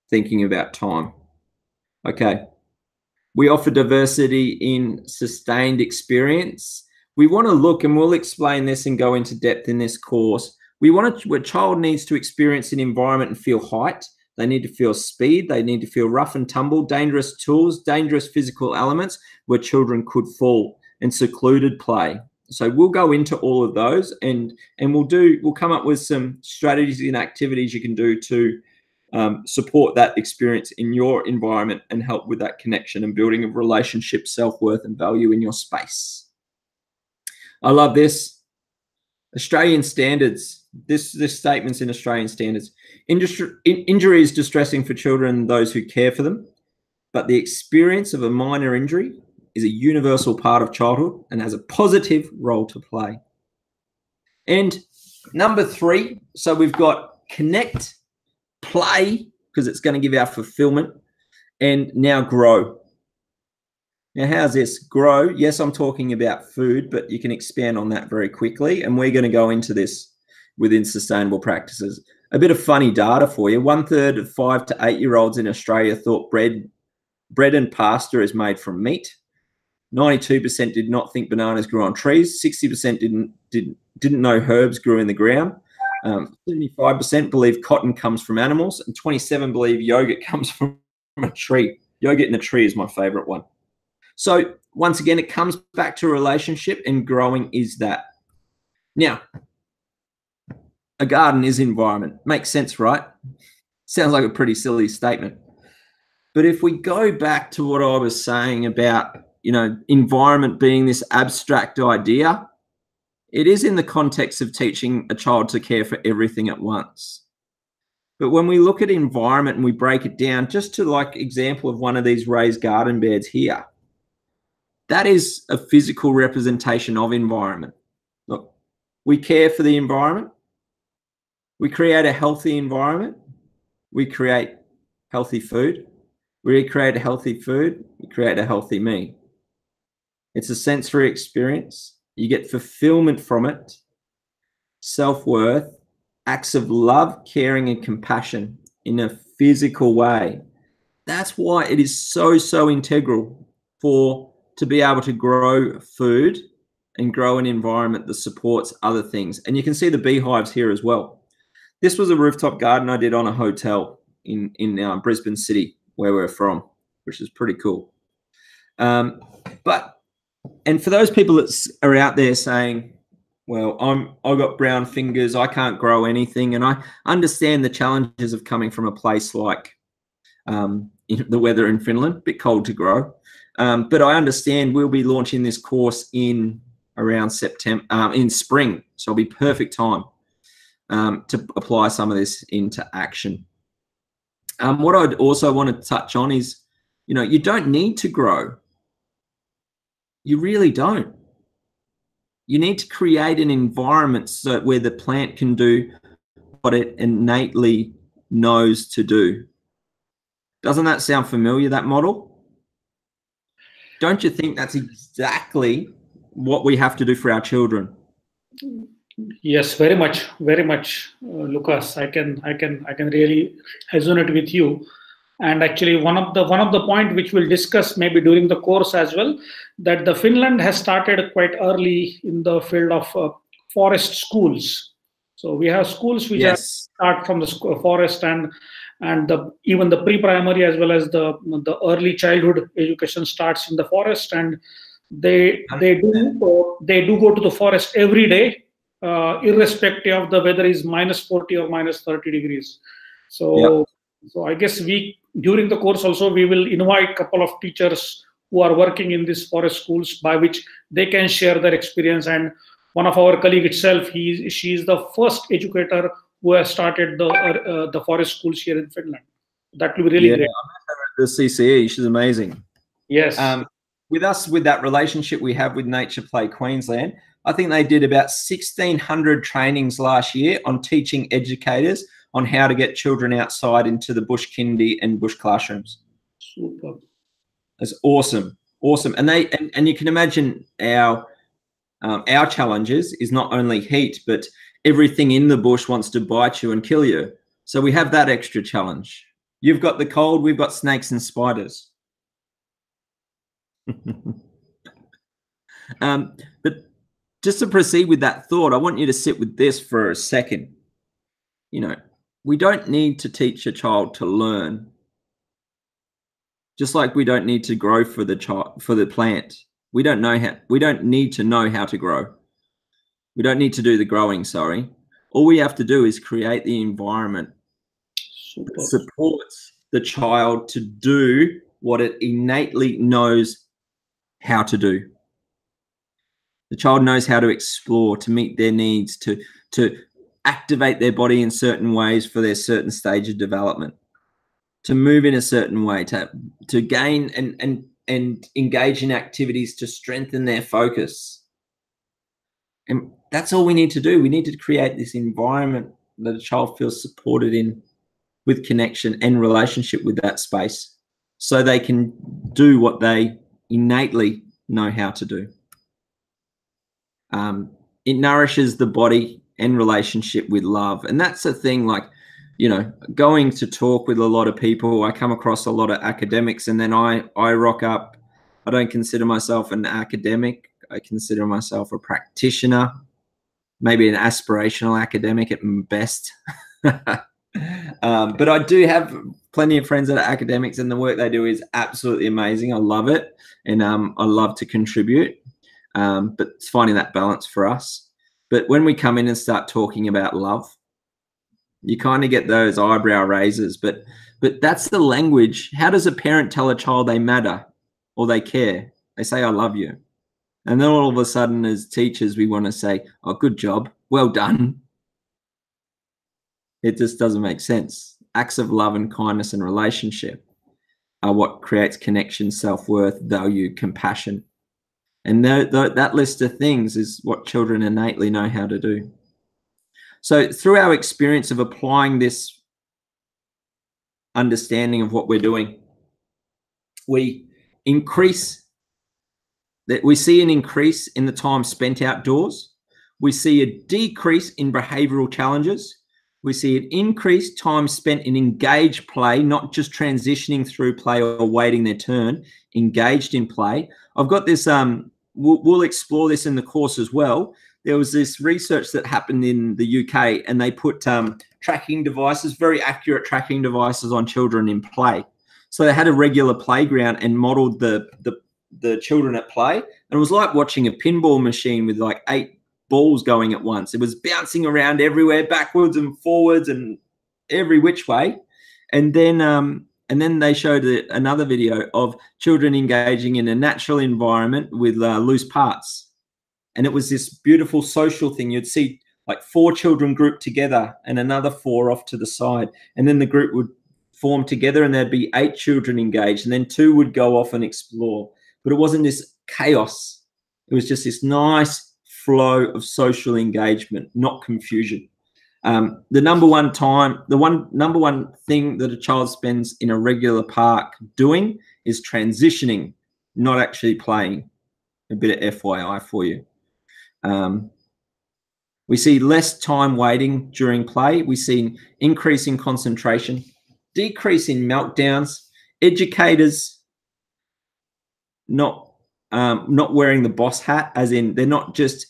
thinking about time. Okay. We offer diversity in sustained experience. We want to look, and we'll explain this and go into depth in this course. A child needs to experience an environment and feel height. They need to feel speed. They need to feel rough and tumble, dangerous tools, dangerous physical elements where children could fall, and secluded play. So we'll go into all of those, and we'll come up with some strategies and activities you can do to support that experience in your environment and help with that connection and building of relationship, self-worth, and value in your space. I love this. Australian standards. This statement's in Australian standards. Injury is distressing for children and those who care for them, but the experience of a minor injury is a universal part of childhood and has a positive role to play. And number 3, so we've got connect, play, because it's going to give our fulfillment, and now grow. Now, how's this? Grow. Yes, I'm talking about food, but you can expand on that very quickly. And we're going to go into this within sustainable practices. A bit of funny data for you. 1/3 of 5 to 8-year-olds in Australia thought bread and pasta is made from meat. 92% did not think bananas grew on trees. 60% didn't know herbs grew in the ground. 75% believe cotton comes from animals, and 27% believe yogurt comes from a tree. Yogurt in a tree is my favorite one. So once again, it comes back to a relationship, and growing is that. Now, a garden is environment. Makes sense, right? Sounds like a pretty silly statement. But if we go back to what I was saying about, environment being this abstract idea, it is in the context of teaching a child to care for everything at once. But when we look at environment and we break it down, just to like example of one of these raised garden beds here, that is a physical representation of environment. Look, we care for the environment. We create a healthy environment. We create healthy food. We create a healthy food. We create a healthy me. It's a sensory experience. You get fulfillment from it, self-worth, acts of love, caring, and compassion in a physical way. That's why it is so integral to be able to grow food and grow an environment that supports other things. And you can see the beehives here as well. This was a rooftop garden I did on a hotel in Brisbane City, where we're from, which is pretty cool. And for those people that are out there saying, well, I've got brown fingers, I can't grow anything, and I understand the challenges of coming from a place like the weather in Finland, a bit cold to grow. But I understand we'll be launching this course in around September, in spring, so it'll be perfect time to apply some of this into action. What I'd also want to touch on is, you don't need to grow. You really don't. You need to create an environment where the plant can do what it innately knows to do. Doesn't that sound familiar, that model? Don't you think that's exactly what we have to do for our children? Yes, very much, Lukas. I can really resonate with you. And actually, one of the point which we'll discuss maybe during the course as well, that the Finland has started quite early in the field of forest schools. So we have schools which start from the forest, and even the pre-primary as well as the early childhood education starts in the forest, and they do go to the forest every day, irrespective of the weather is -40 or -30 degrees. So I guess during the course also we will invite a couple of teachers who are working in these forest schools, by which they can share their experience. And one of our colleague itself, she is the first educator who has started the forest schools here in Finland. That will be really great. The CCE, she's amazing. Yes. With that relationship we have with Nature Play Queensland, I think they did about 1,600 trainings last year on teaching educators on how to get children outside into the bush kindy and bush classrooms. Super. That's awesome. And you can imagine our challenges is not only heat, but everything in the bush wants to bite you and kill you. So we have that extra challenge. You've got the cold, we've got snakes and spiders. But just to proceed with that thought, I want you to sit with this for a second. We don't need to teach a child to learn, just like we don't need to grow for the plant. We don't need to know how to grow. We don't need to do the growing, sorry. All we have to do is create the environment that supports the child to do what it innately knows how to do. The child knows how to explore, to meet their needs, to activate their body in certain ways for their certain stage of development, to move in a certain way, to gain and engage in activities to strengthen their focus. And that's all we need to do. We need to create this environment that a child feels supported in, with connection and relationship with that space, so they can do what they innately know how to do. It nourishes the body and relationship with love. And that's the thing, like, you know, going to talk with a lot of people, I come across a lot of academics, and then I rock up. I don't consider myself an academic. I consider myself a practitioner, maybe an aspirational academic at best. But I do have plenty of friends that are academics, and the work they do is absolutely amazing. I love it, and I love to contribute. But it's finding that balance for us. But when we come in and start talking about love, you kind of get those eyebrow raisers. But that's the language. How does a parent tell a child they matter or they care? They say, I love you. And then all of a sudden, as teachers, we want to say, oh, good job, well done. It just doesn't make sense. Acts of love and kindness and relationship are what creates connection, self-worth, value, compassion. And that list of things is what children innately know how to do. So through our experience of applying this understanding of what we're doing, we see an increase in the time spent outdoors. We see a decrease in behavioral challenges. We see an increased time spent in engaged play, not just transitioning through play or waiting their turn, engaged in play. I've got this, we'll explore this in the course as well. There was this research that happened in the UK, and they put tracking devices, very accurate tracking devices, on children in play. So they had a regular playground and modeled the children at play. And it was like watching a pinball machine with like 8 balls going at once. It was bouncing around everywhere, backwards and forwards and every which way. And then they showed another video of children engaging in a natural environment with loose parts. And it was this beautiful social thing. You'd see like 4 children grouped together and another 4 off to the side. And then the group would form together, and there'd be 8 children engaged, and then 2 would go off and explore. But it wasn't this chaos. It was just this nice flow of social engagement, not confusion. The number one thing that a child spends in a regular park doing is transitioning, not actually playing. A bit of FYI for you. We see less time waiting during play. We see an increase in concentration, decrease in meltdowns, educators not wearing the boss hat, as in they're not just,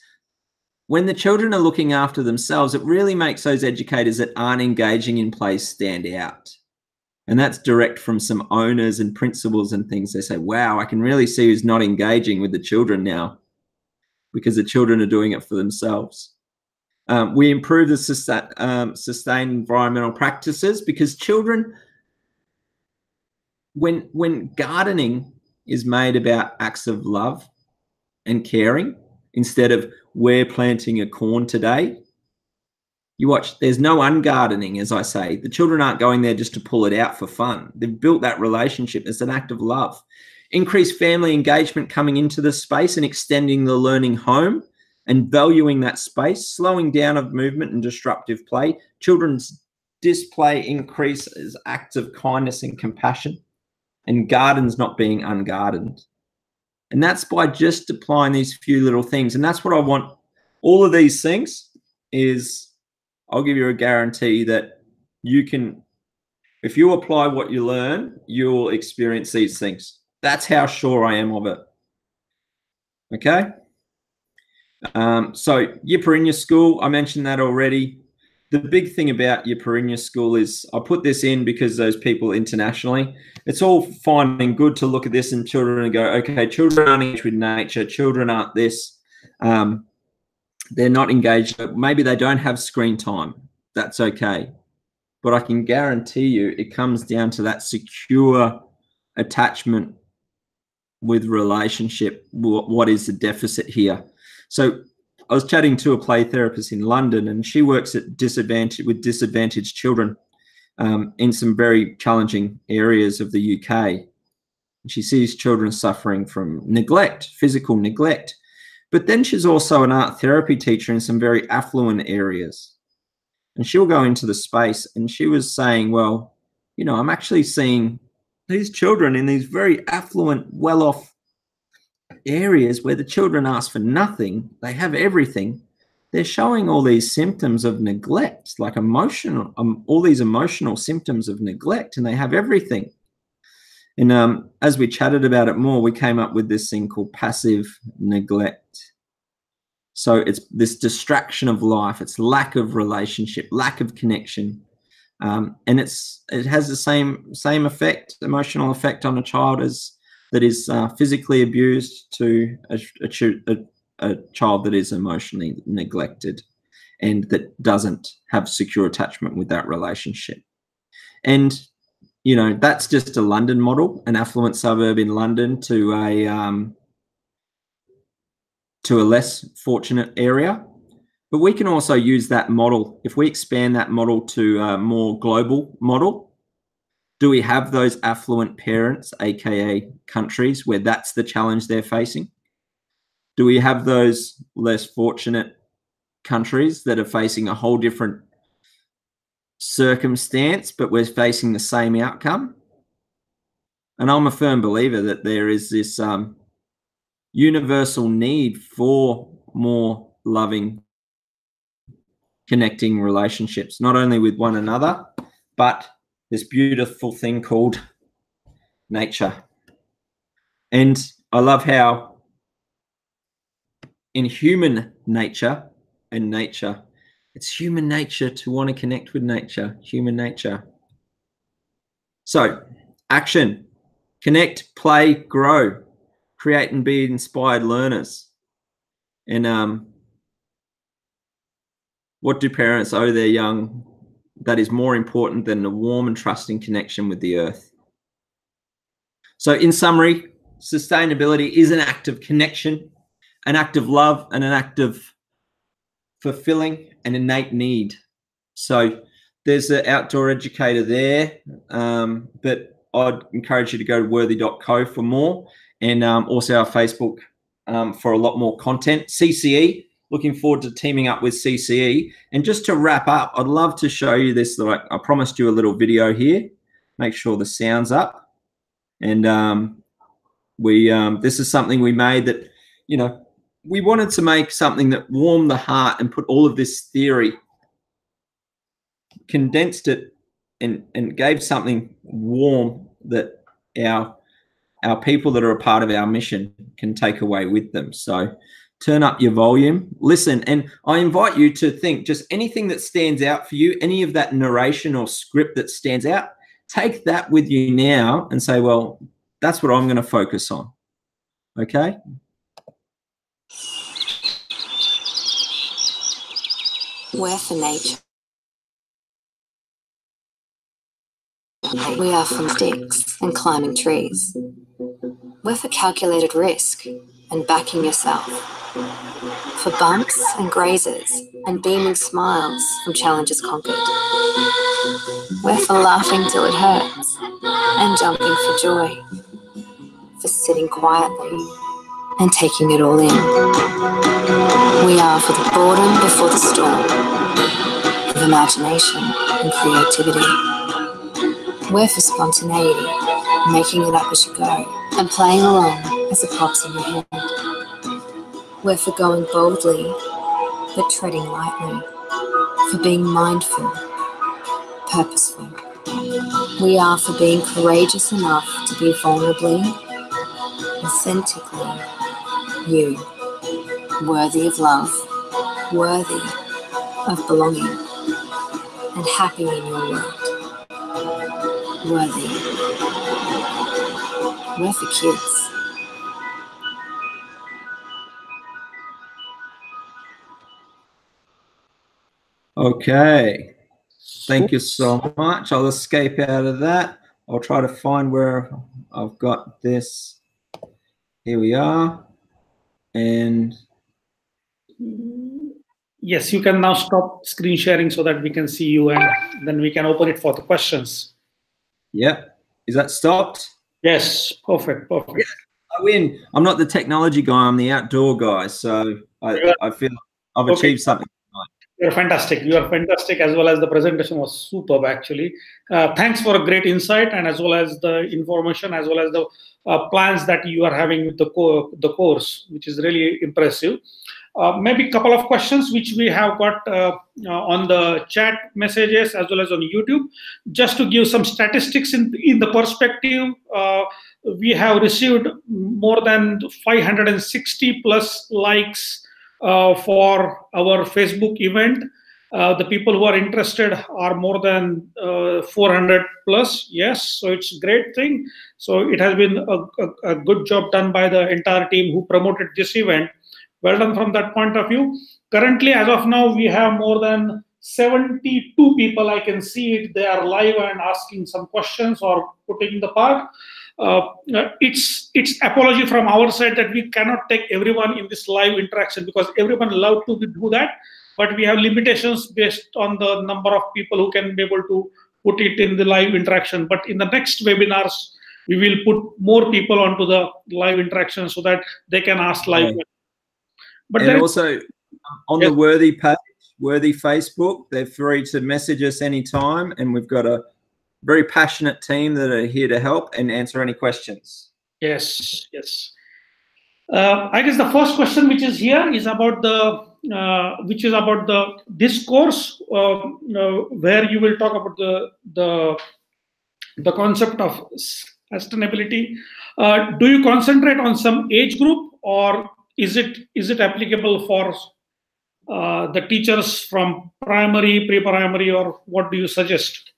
when the children are looking after themselves, it really makes those educators that aren't engaging in play stand out. And that's direct from some owners and principals and things. They say, wow, I can really see who's not engaging with the children now, because the children are doing it for themselves. We improve the sustained environmental practices, because children, when gardening is made about acts of love and caring, instead of we're planting a corn today, you watch, there's no ungardening, as I say. The children aren't going there just to pull it out for fun. They've built that relationship. It's an act of love. Increased family engagement coming into the space and extending the learning home and valuing that space, slowing down of movement and disruptive play. Children's display increases acts of kindness and compassion, and gardens not being ungardened. And that's by just applying these few little things. And that's what I want. All of these things is, I'll give you a guarantee that you can, if you apply what you learn, you'll experience these things. That's how sure I am of it. Okay. So Yipper in your school, I mentioned that already. The big thing about Yipper in your school is, I put this in because those people internationally, it's all fine and good to look at this and children and go, okay, children aren't engaged with nature, children aren't this. they're not engaged. Maybe they don't have screen time. That's okay. But I can guarantee you it comes down to that secure attachment with relationship. What is the deficit here? So I was chatting to a play therapist in London, and she works with disadvantaged children in some very challenging areas of the UK. She sees children suffering from neglect, physical neglect. But then she's also an art therapy teacher in some very affluent areas. And she'll go into the space, and she was saying, well, you know, I'm actually seeing these children in these very affluent, well-off areas where the children ask for nothing. They have everything. They're showing all these symptoms of neglect, like emotional, all these emotional symptoms of neglect, and they have everything. And as we chatted about it more, we came up with this thing called passive neglect. So it's this distraction of life, it's lack of relationship, lack of connection, and it has the same effect, emotional effect on a child that is physically abused to a child that is emotionally neglected and that doesn't have secure attachment with that relationship. And you know, that's just a London model, an affluent suburb in London to a less fortunate area. But we can also use that model. If we expand that model to a more global model, do we have those affluent parents, aka countries, where that's the challenge they're facing? Do we have those less fortunate countries that are facing a whole different circumstance, but we're facing the same outcome? And I'm a firm believer that there is this universal need for more loving, connecting relationships, not only with one another, but this beautiful thing called nature. And I love how in human nature and nature, it's human nature to want to connect with nature, human nature. So, action. Connect, play, grow, create and be inspired learners. And what do parents owe their young that is more important than a warm and trusting connection with the earth? So in summary, sustainability is an act of connection, an act of love, and an act of fulfilling an innate need. So there's an outdoor educator there, but I'd encourage you to go to worthy.co for more, and also our Facebook for a lot more content. CCE, looking forward to teaming up with CCE. And just to wrap up, I'd love to show you this. Like I promised you a little video here. Make sure the sound's up. And this is something we made that, you know, we wanted to make something that warmed the heart and put all of this theory, condensed it, and gave something warm that our people that are a part of our mission can take away with them. So turn up your volume, listen, and I invite you to think just anything that stands out for you, any of that narration or script that stands out, take that with you now and say, well, that's what I'm going to focus on. Okay? We're for nature. We are from sticks and climbing trees. We're for calculated risk and backing yourself. For bumps and grazes and beaming smiles from challenges conquered. We're for laughing till it hurts and jumping for joy. For sitting quietly and taking it all in. We are for the boredom before the storm, of imagination and creativity. We're for spontaneity, making it up as you go, and playing along as it pops in your hand. We're for going boldly, but treading lightly, for being mindful, purposeful. We are for being courageous enough to be vulnerably, authentically you, worthy of love, worthy of belonging, and happy in your world. Worthy. We're for kids. Okay. Thank you so much. I'll escape out of that. I'll try to find where I've got this. Here we are. And yes, you can now stop screen sharing so that we can see you, and then we can open it for the questions. yep. Is that stopped? Yes, perfect. Yeah, I win. I'm not the technology guy. I'm the outdoor guy. So I feel I've achieved something. You're fantastic. You are fantastic, as well as the presentation was superb, actually. Thanks for a great insight, and as well as the information, as well as the plans that you are having with the course, which is really impressive. Maybe a couple of questions which we have got on the chat messages as well as on YouTube. Just to give some statistics in the perspective, we have received more than 560 plus likes for our Facebook event. The people who are interested are more than 400 plus. Yes, so it's a great thing. So it has been a good job done by the entire team who promoted this event. Well done from that point of view. Currently, as of now, we have more than 72 people. I can see it. They are live and asking some questions or putting the part. It's apology from our side that we cannot take everyone in this live interaction, because everyone love to do that, but we have limitations based on the number of people who can be able to put it in the live interaction. But in the next webinars, we will put more people onto the live interaction so that they can ask live questions. But and also on the Worthy page, Worthy Facebook, they're free to message us anytime, and we've got a very passionate team that are here to help and answer any questions. Yes, yes. I guess the first question which is here is about the this course, where you will talk about the concept of sustainability. Do you concentrate on some age group, or is it applicable for the teachers from primary, pre-primary, or what do you suggest?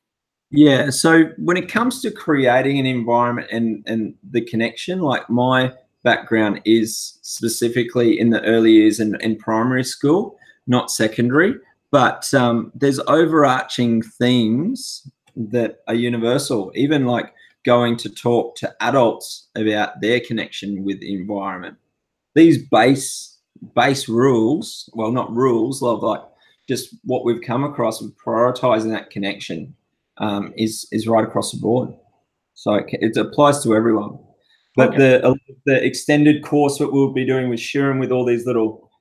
Yeah, so when it comes to creating an environment and the connection, like my background is specifically in the early years in primary school, not secondary, but there's overarching themes that are universal, even like going to talk to adults about their connection with the environment. These base rules, well, not rules, like just what we've come across with prioritizing that connection is right across the board. So it applies to everyone. But okay, the extended course that we'll be doing with Shirin, with all these little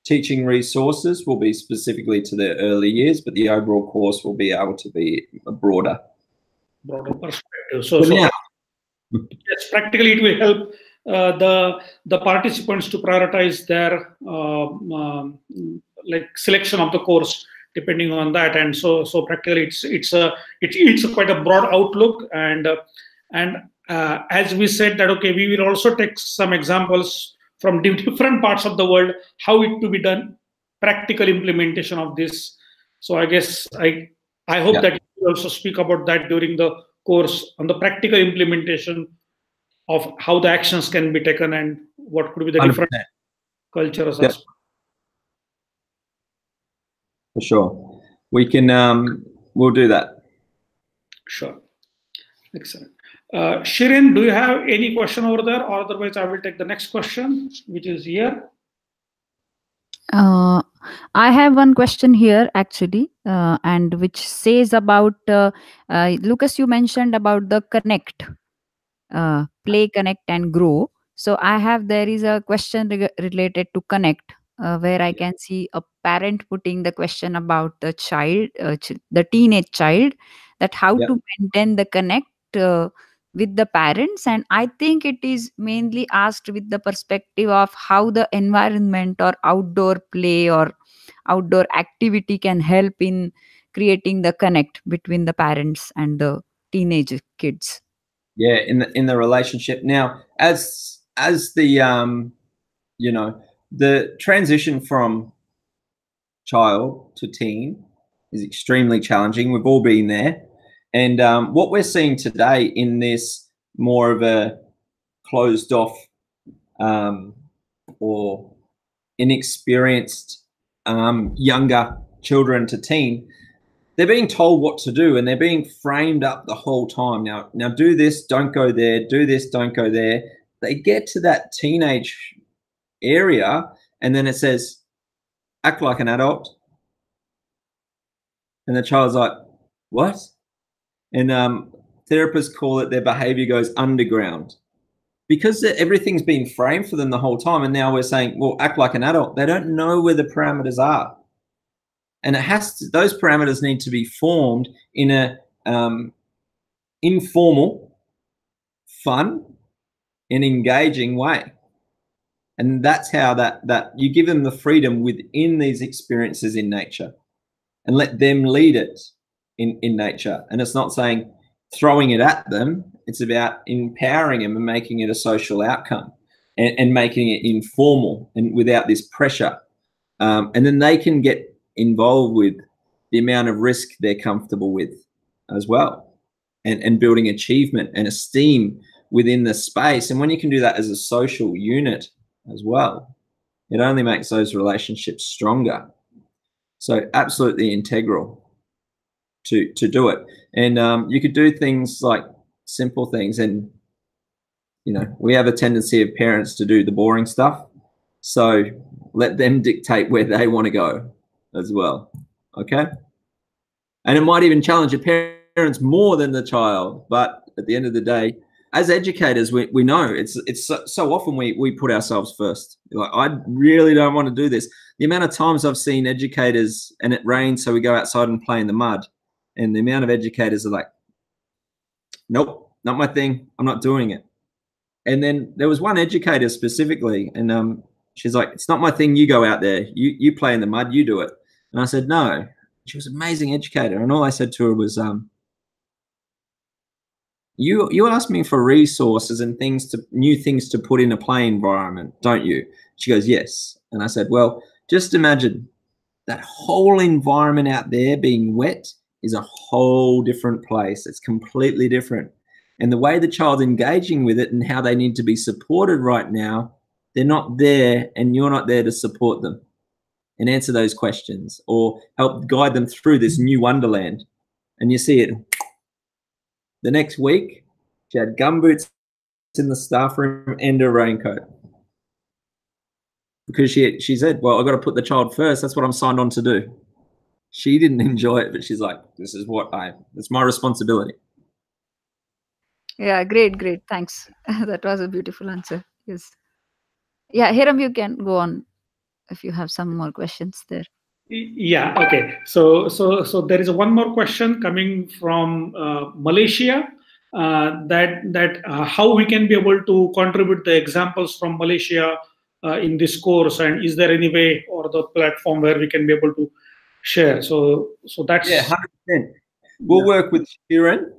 teaching resources, will be specifically to the early years, but the overall course will be able to be a broader perspective. So yes, practically it will help the participants to prioritize their like selection of the course depending on that. And so practically it's quite a broad outlook, and as we said that, okay, we will also take some examples from different parts of the world, how it to be done, practical implementation of this. So I guess I hope that you will also speak about that during the course on the practical implementation of how the actions can be taken and what could be the 100%. Different cultures. Yeah. For sure. We can, we'll do that. Sure. Excellent. Shirin, do you have any question over there? Or otherwise, I will take the next question, which is here. I have one question here, actually, and which says about, Lukas, you mentioned about the connect, play, connect, and grow. So there is a question related to connect, where I can see a parent putting the question about the child, the teenage child, that how to maintain the connect with the parents. And I think it is mainly asked with the perspective of how the environment or outdoor play or outdoor activity can help in creating the connect between the parents and the teenage kids. Yeah, in the relationship. Now, as the you know, the transition from child to teen is extremely challenging. We've all been there. And what we're seeing today in this more of a closed off or inexperienced younger children to teen, they're being told what to do, and they're being framed up the whole time. Now do this, don't go there. Do this, don't go there. They get to that teenage area, and then it says, act like an adult. And the child's like, what? And therapists call it, their behavior goes underground. Because everything's been framed for them the whole time, and now we're saying, well, act like an adult. They don't know where the parameters are. And it has to, those parameters need to be formed in a informal, fun, and engaging way. And that's how that you give them the freedom within these experiences in nature, and let them lead it in nature. And it's not saying throwing it at them. It's about empowering them and making it a social outcome, and making it informal and without this pressure. And then they can get involved with the amount of risk they're comfortable with as well, and building achievement and esteem within the space. And when you can do that as a social unit as well, it only makes those relationships stronger. So absolutely integral to do it. And you could do things like simple things, and we have a tendency of parents to do the boring stuff, so let them dictate where they want to go as well. Okay. And it might even challenge your parents more than the child, but at the end of the day, as educators, we know it's so often we put ourselves first. Like, I really don't want to do this. The amount of times I've seen educators, and it rains, so we go outside and play in the mud, and the amount of educators are like, nope, not my thing, I'm not doing it. And then there was one educator specifically, and she's like, it's not my thing, you go out there, you play in the mud, you do it. And I said, no. She was an amazing educator, and all I said to her was, you ask me for resources and new things to put in a play environment, don't you? She goes, yes. And I said, well, just imagine that whole environment out there being wet is a whole different place. It's completely different. And the way the child's engaging with it and how they need to be supported right now, they're not there, and you're not there to support them and answer those questions or help guide them through this new wonderland. And you see it. The next week, she had gumboots in the staff room and a raincoat, because she said, well, I've got to put the child first. That's what I'm signed on to do. She didn't enjoy it, but she's like, this is it's my responsibility. Yeah, great. Thanks. That was a beautiful answer. Yes. Yeah, Hiram, you can go on if you have some more questions there. Yeah. Okay. So there is one more question coming from Malaysia. That how we can be able to contribute the examples from Malaysia in this course, and is there any way or the platform where we can be able to share? So that's 100%. We'll work with Sharon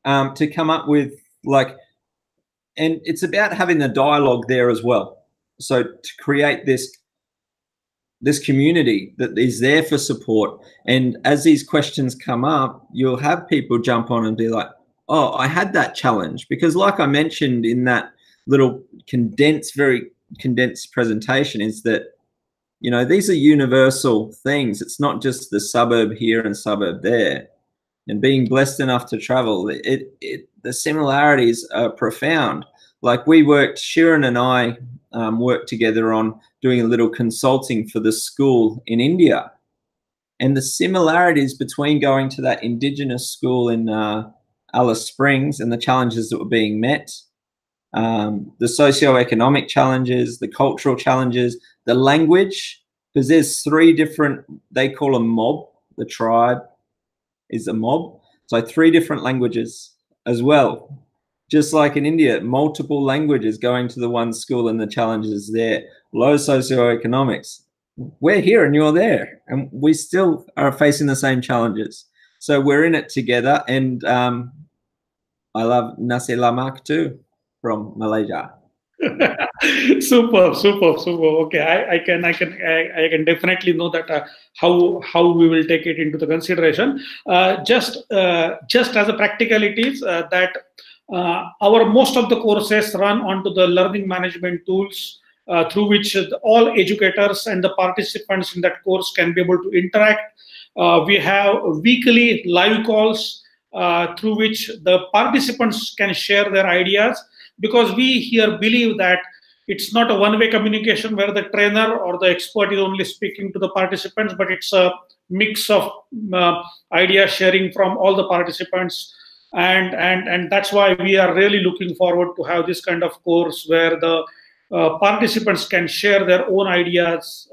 to come up with and it's about having the dialogue there as well. So to create this community that is there for support, and as these questions come up, you'll have people jump on and be like, oh, I had that challenge. Because like I mentioned in that little very condensed presentation, is that, these are universal things. It's not just the suburb here and suburb there. And being blessed enough to travel, the similarities are profound. Like Sharon and I worked together on doing a little consulting for the school in India. And the similarities between going to that Indigenous school in Alice Springs and the challenges that were being met, the socioeconomic challenges, the cultural challenges, the language, because there's 3 different, they call a mob, the tribe is a mob. So 3 different languages as well. Just like in India, multiple languages going to the one school and the challenges there, low socioeconomics. We're here and you're there, and we still are facing the same challenges. So we're in it together, and I love Nasi Lemak too from Malaysia. Super. Okay, I can definitely know that how we will take it into the consideration. Just as a practicalities, that our most of the courses run onto the learning management tools through which all educators and the participants in that course can be able to interact. We have weekly live calls through which the participants can share their ideas, because we here believe that it's not a one-way communication where the trainer or the expert is only speaking to the participants, but it's a mix of idea sharing from all the participants. And that's why we are really looking forward to have this kind of course where the participants can share their own ideas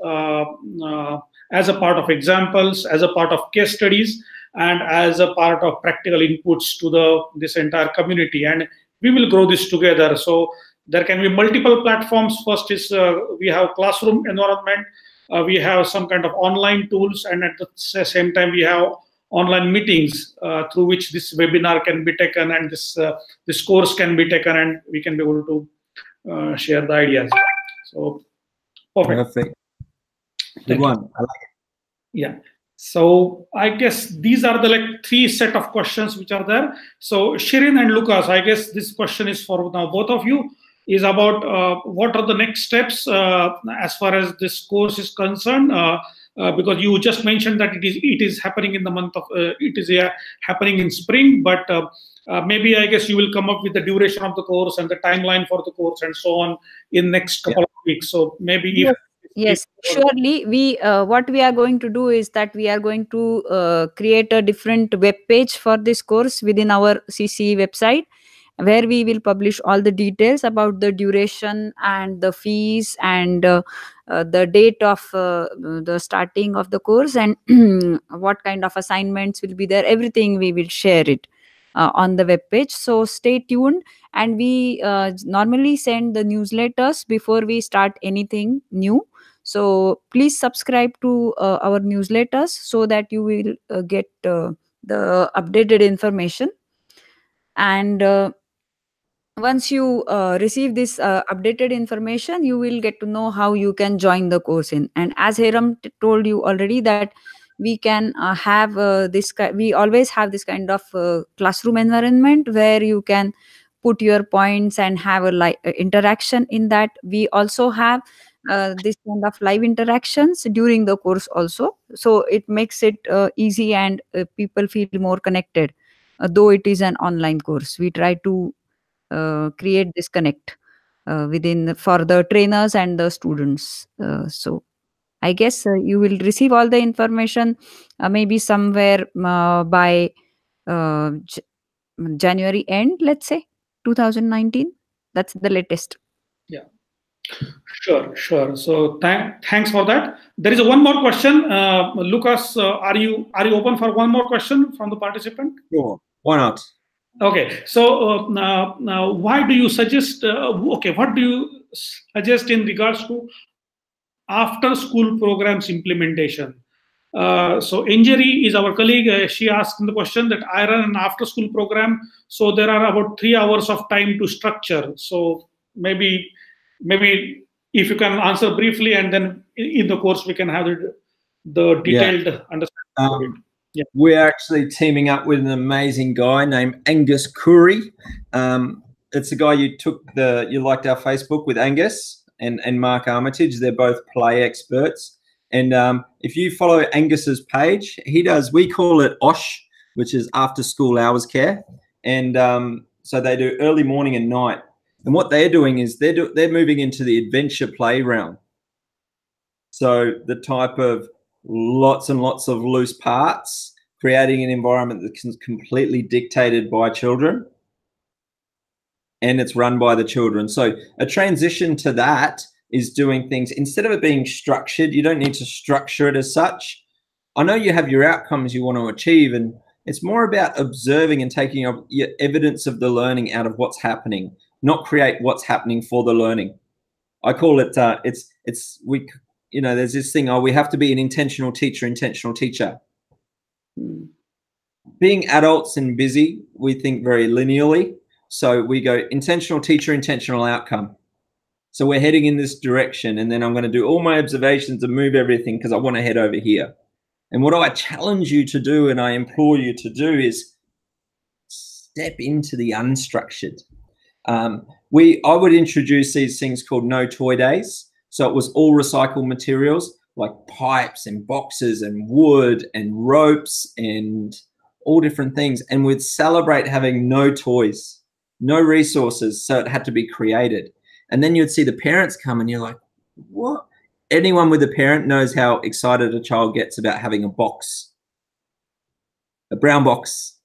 as a part of examples, as a part of case studies, and as a part of practical inputs to this entire community. And we will grow this together. So there can be multiple platforms. First is we have classroom environment. We have some kind of online tools, and at the same time we have online meetings through which this webinar can be taken, and this course can be taken, and we can be able to share the ideas. So perfect. Good one. I like it. Yeah. So I guess these are the three set of questions which are there. So Shirin and Lukas, I guess this question is for now both of you, is about what are the next steps as far as this course is concerned, because you just mentioned that it is happening in the month of happening in spring, but maybe I guess you will come up with the duration of the course and the timeline for the course and so on in next couple of weeks. So maybe Yes, surely. We what we are going to do is that we are going to create a different web page for this course within our CCE website, where we will publish all the details about the duration and the fees and the date of the starting of the course, and what kind of assignments will be there. Everything we will share it on the web page. So stay tuned. And we normally send the newsletters before we start anything new. So please subscribe to our newsletters so that you will get the updated information. And once you receive this updated information, you will get to know how you can join the course in. And as Hiram told you already, that we can have we always have this kind of classroom environment where you can put your points and have a interaction in that. We also have this kind of live interactions during the course also, so it makes it easy, and people feel more connected. Though it is an online course, we try to create this connect within for the trainers and the students. So I guess you will receive all the information maybe somewhere by January end, let's say 2019. That's the latest. Yeah, sure. So thanks for that. There is one more question. Lukas, are you open for one more question from the participant? Sure. Why not? Okay, so now why do you suggest? What do you suggest in regards to after-school programs implementation? So Injeri is our colleague. She asked in the question that I run an after-school program, so there are about 3 hours of time to structure. So maybe if you can answer briefly, and then in the course we can have the detailed understanding. Yeah. We're actually teaming up with an amazing guy named Angus Curry. It's a guy you liked our Facebook with Angus and Mark Armitage. They're both play experts. And if you follow Angus's page, we call it OSH, which is after school hours care. And so they do early morning and night. And what they're doing is they're moving into the adventure play realm. So the type of lots and lots of loose parts, creating an environment that's completely dictated by children, and it's run by the children. So a transition to that is doing things, instead of it being structured, you don't need to structure it as such. I know you have your outcomes you want to achieve, and it's more about observing and taking your evidence of the learning out of what's happening, not create what's happening for the learning. I call it, there's this thing, we have to be an intentional teacher. Being adults and busy, we think very linearly. So we go intentional teacher, intentional outcome. So we're heading in this direction, and then I'm going to do all my observations and move everything because I want to head over here. And what I challenge you to do, and I implore you to do, is step into the unstructured. I would introduce these things called no toy days. So it was all recycled materials like pipes and boxes and wood and ropes and all different things. And we'd celebrate having no toys, no resources. So it had to be created. And then you'd see the parents come and you're like, what? Anyone with a parent knows how excited a child gets about having a box, a brown box,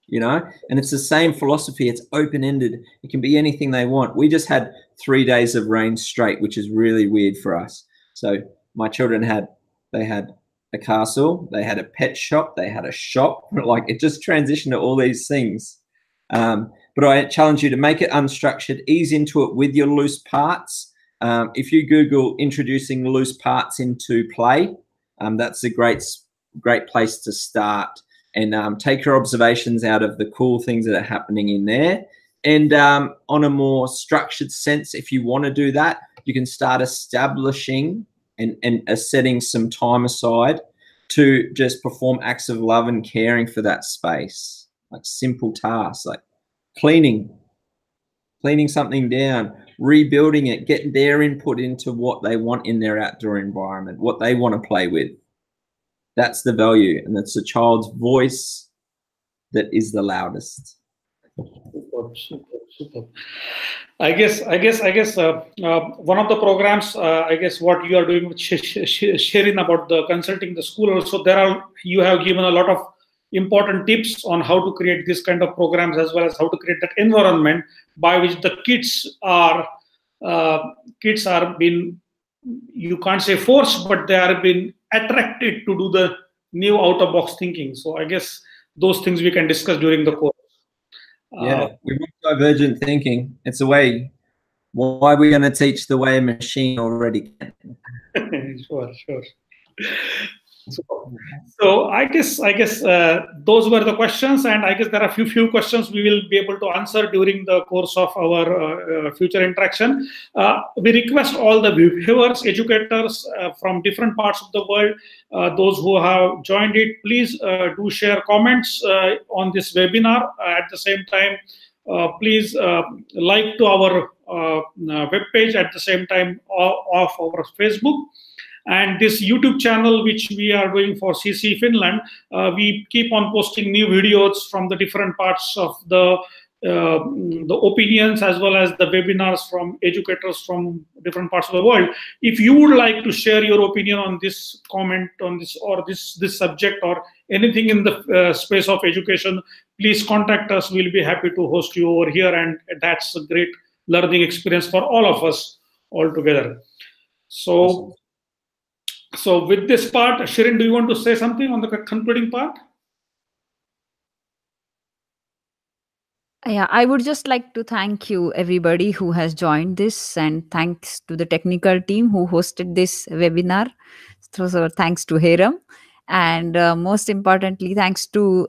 you know, and it's the same philosophy. It's open-ended. It can be anything they want. We just had 3 days of rain straight, which is really weird for us. So my children they had a castle, they had a pet shop, they had a shop, like it just transitioned to all these things. But I challenge you to make it unstructured, ease into it with your loose parts. If you Google introducing loose parts into play, that's a great place to start. And take your observations out of the cool things that are happening in there. And on a more structured sense, if you want to do that, you can start establishing and setting some time aside to just perform acts of love and caring for that space, like simple tasks like cleaning something down, rebuilding it, get their input into what they want in their outdoor environment, what they want to play with. That's the value, and it's the child's voice that is the loudest. Super. I guess one of the programs, I guess what you are doing with sharing about the consulting the school also, you have given a lot of important tips on how to create this kind of programs, as well as how to create that environment by which the kids are being, you can't say forced, but they are being attracted to do the new out of box thinking. So I guess those things we can discuss during the course. Yeah, we want divergent thinking. It's a way. Why are we going to teach the way a machine already can? Sure. So I guess those were the questions, and I guess there are few questions we will be able to answer during the course of our future interaction. We request all the viewers, educators from different parts of the world, those who have joined it, please do share comments on this webinar. At the same time, please like to our webpage at the same time of our Facebook. And this YouTube channel, which we are doing for CCE Finland, we keep on posting new videos from the different parts of the opinions, as well as the webinars from educators from different parts of the world. If you would like to share your opinion on this, comment on this, or this subject, or anything in the space of education, please contact us. We'll be happy to host you over here, and that's a great learning experience for all of us all together. So with this part, Shirin, do you want to say something on the concluding part? Yeah, I would just like to thank you, everybody who has joined this, and thanks to the technical team who hosted this webinar. So thanks to Hiram, and most importantly, thanks to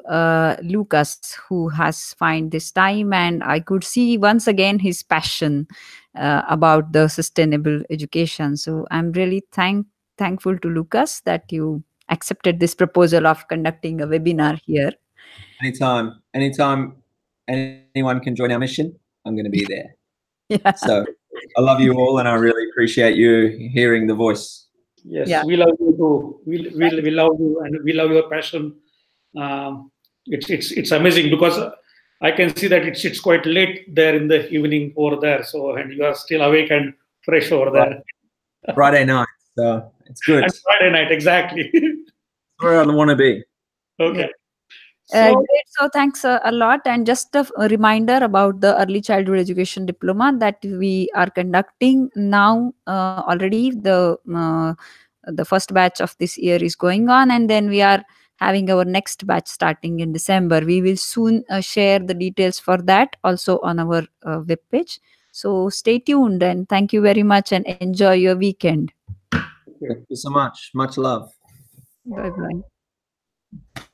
Lukas, who has found this time, and I could see once again his passion about the sustainable education. So I'm really thankful to Lukas that you accepted this proposal of conducting a webinar here. Anytime anyone can join our mission, I'm going to be there. Yeah. So I love you all, and I really appreciate you hearing the voice. Yes, yeah. We love you too. We love you, and we love your passion. It's amazing, because I can see that it's quite late there in the evening over there. So, and you are still awake and fresh over there. Friday night, so it's good. And Friday night, exactly. Where I want to be. Okay. Great. So thanks a lot. And just a reminder about the early childhood education diploma that we are conducting now. Already the first batch of this year is going on, and then we are having our next batch starting in December. We will soon share the details for that also on our webpage. So stay tuned, and thank you very much, and enjoy your weekend. Thank you so much. Much love. Bye-bye.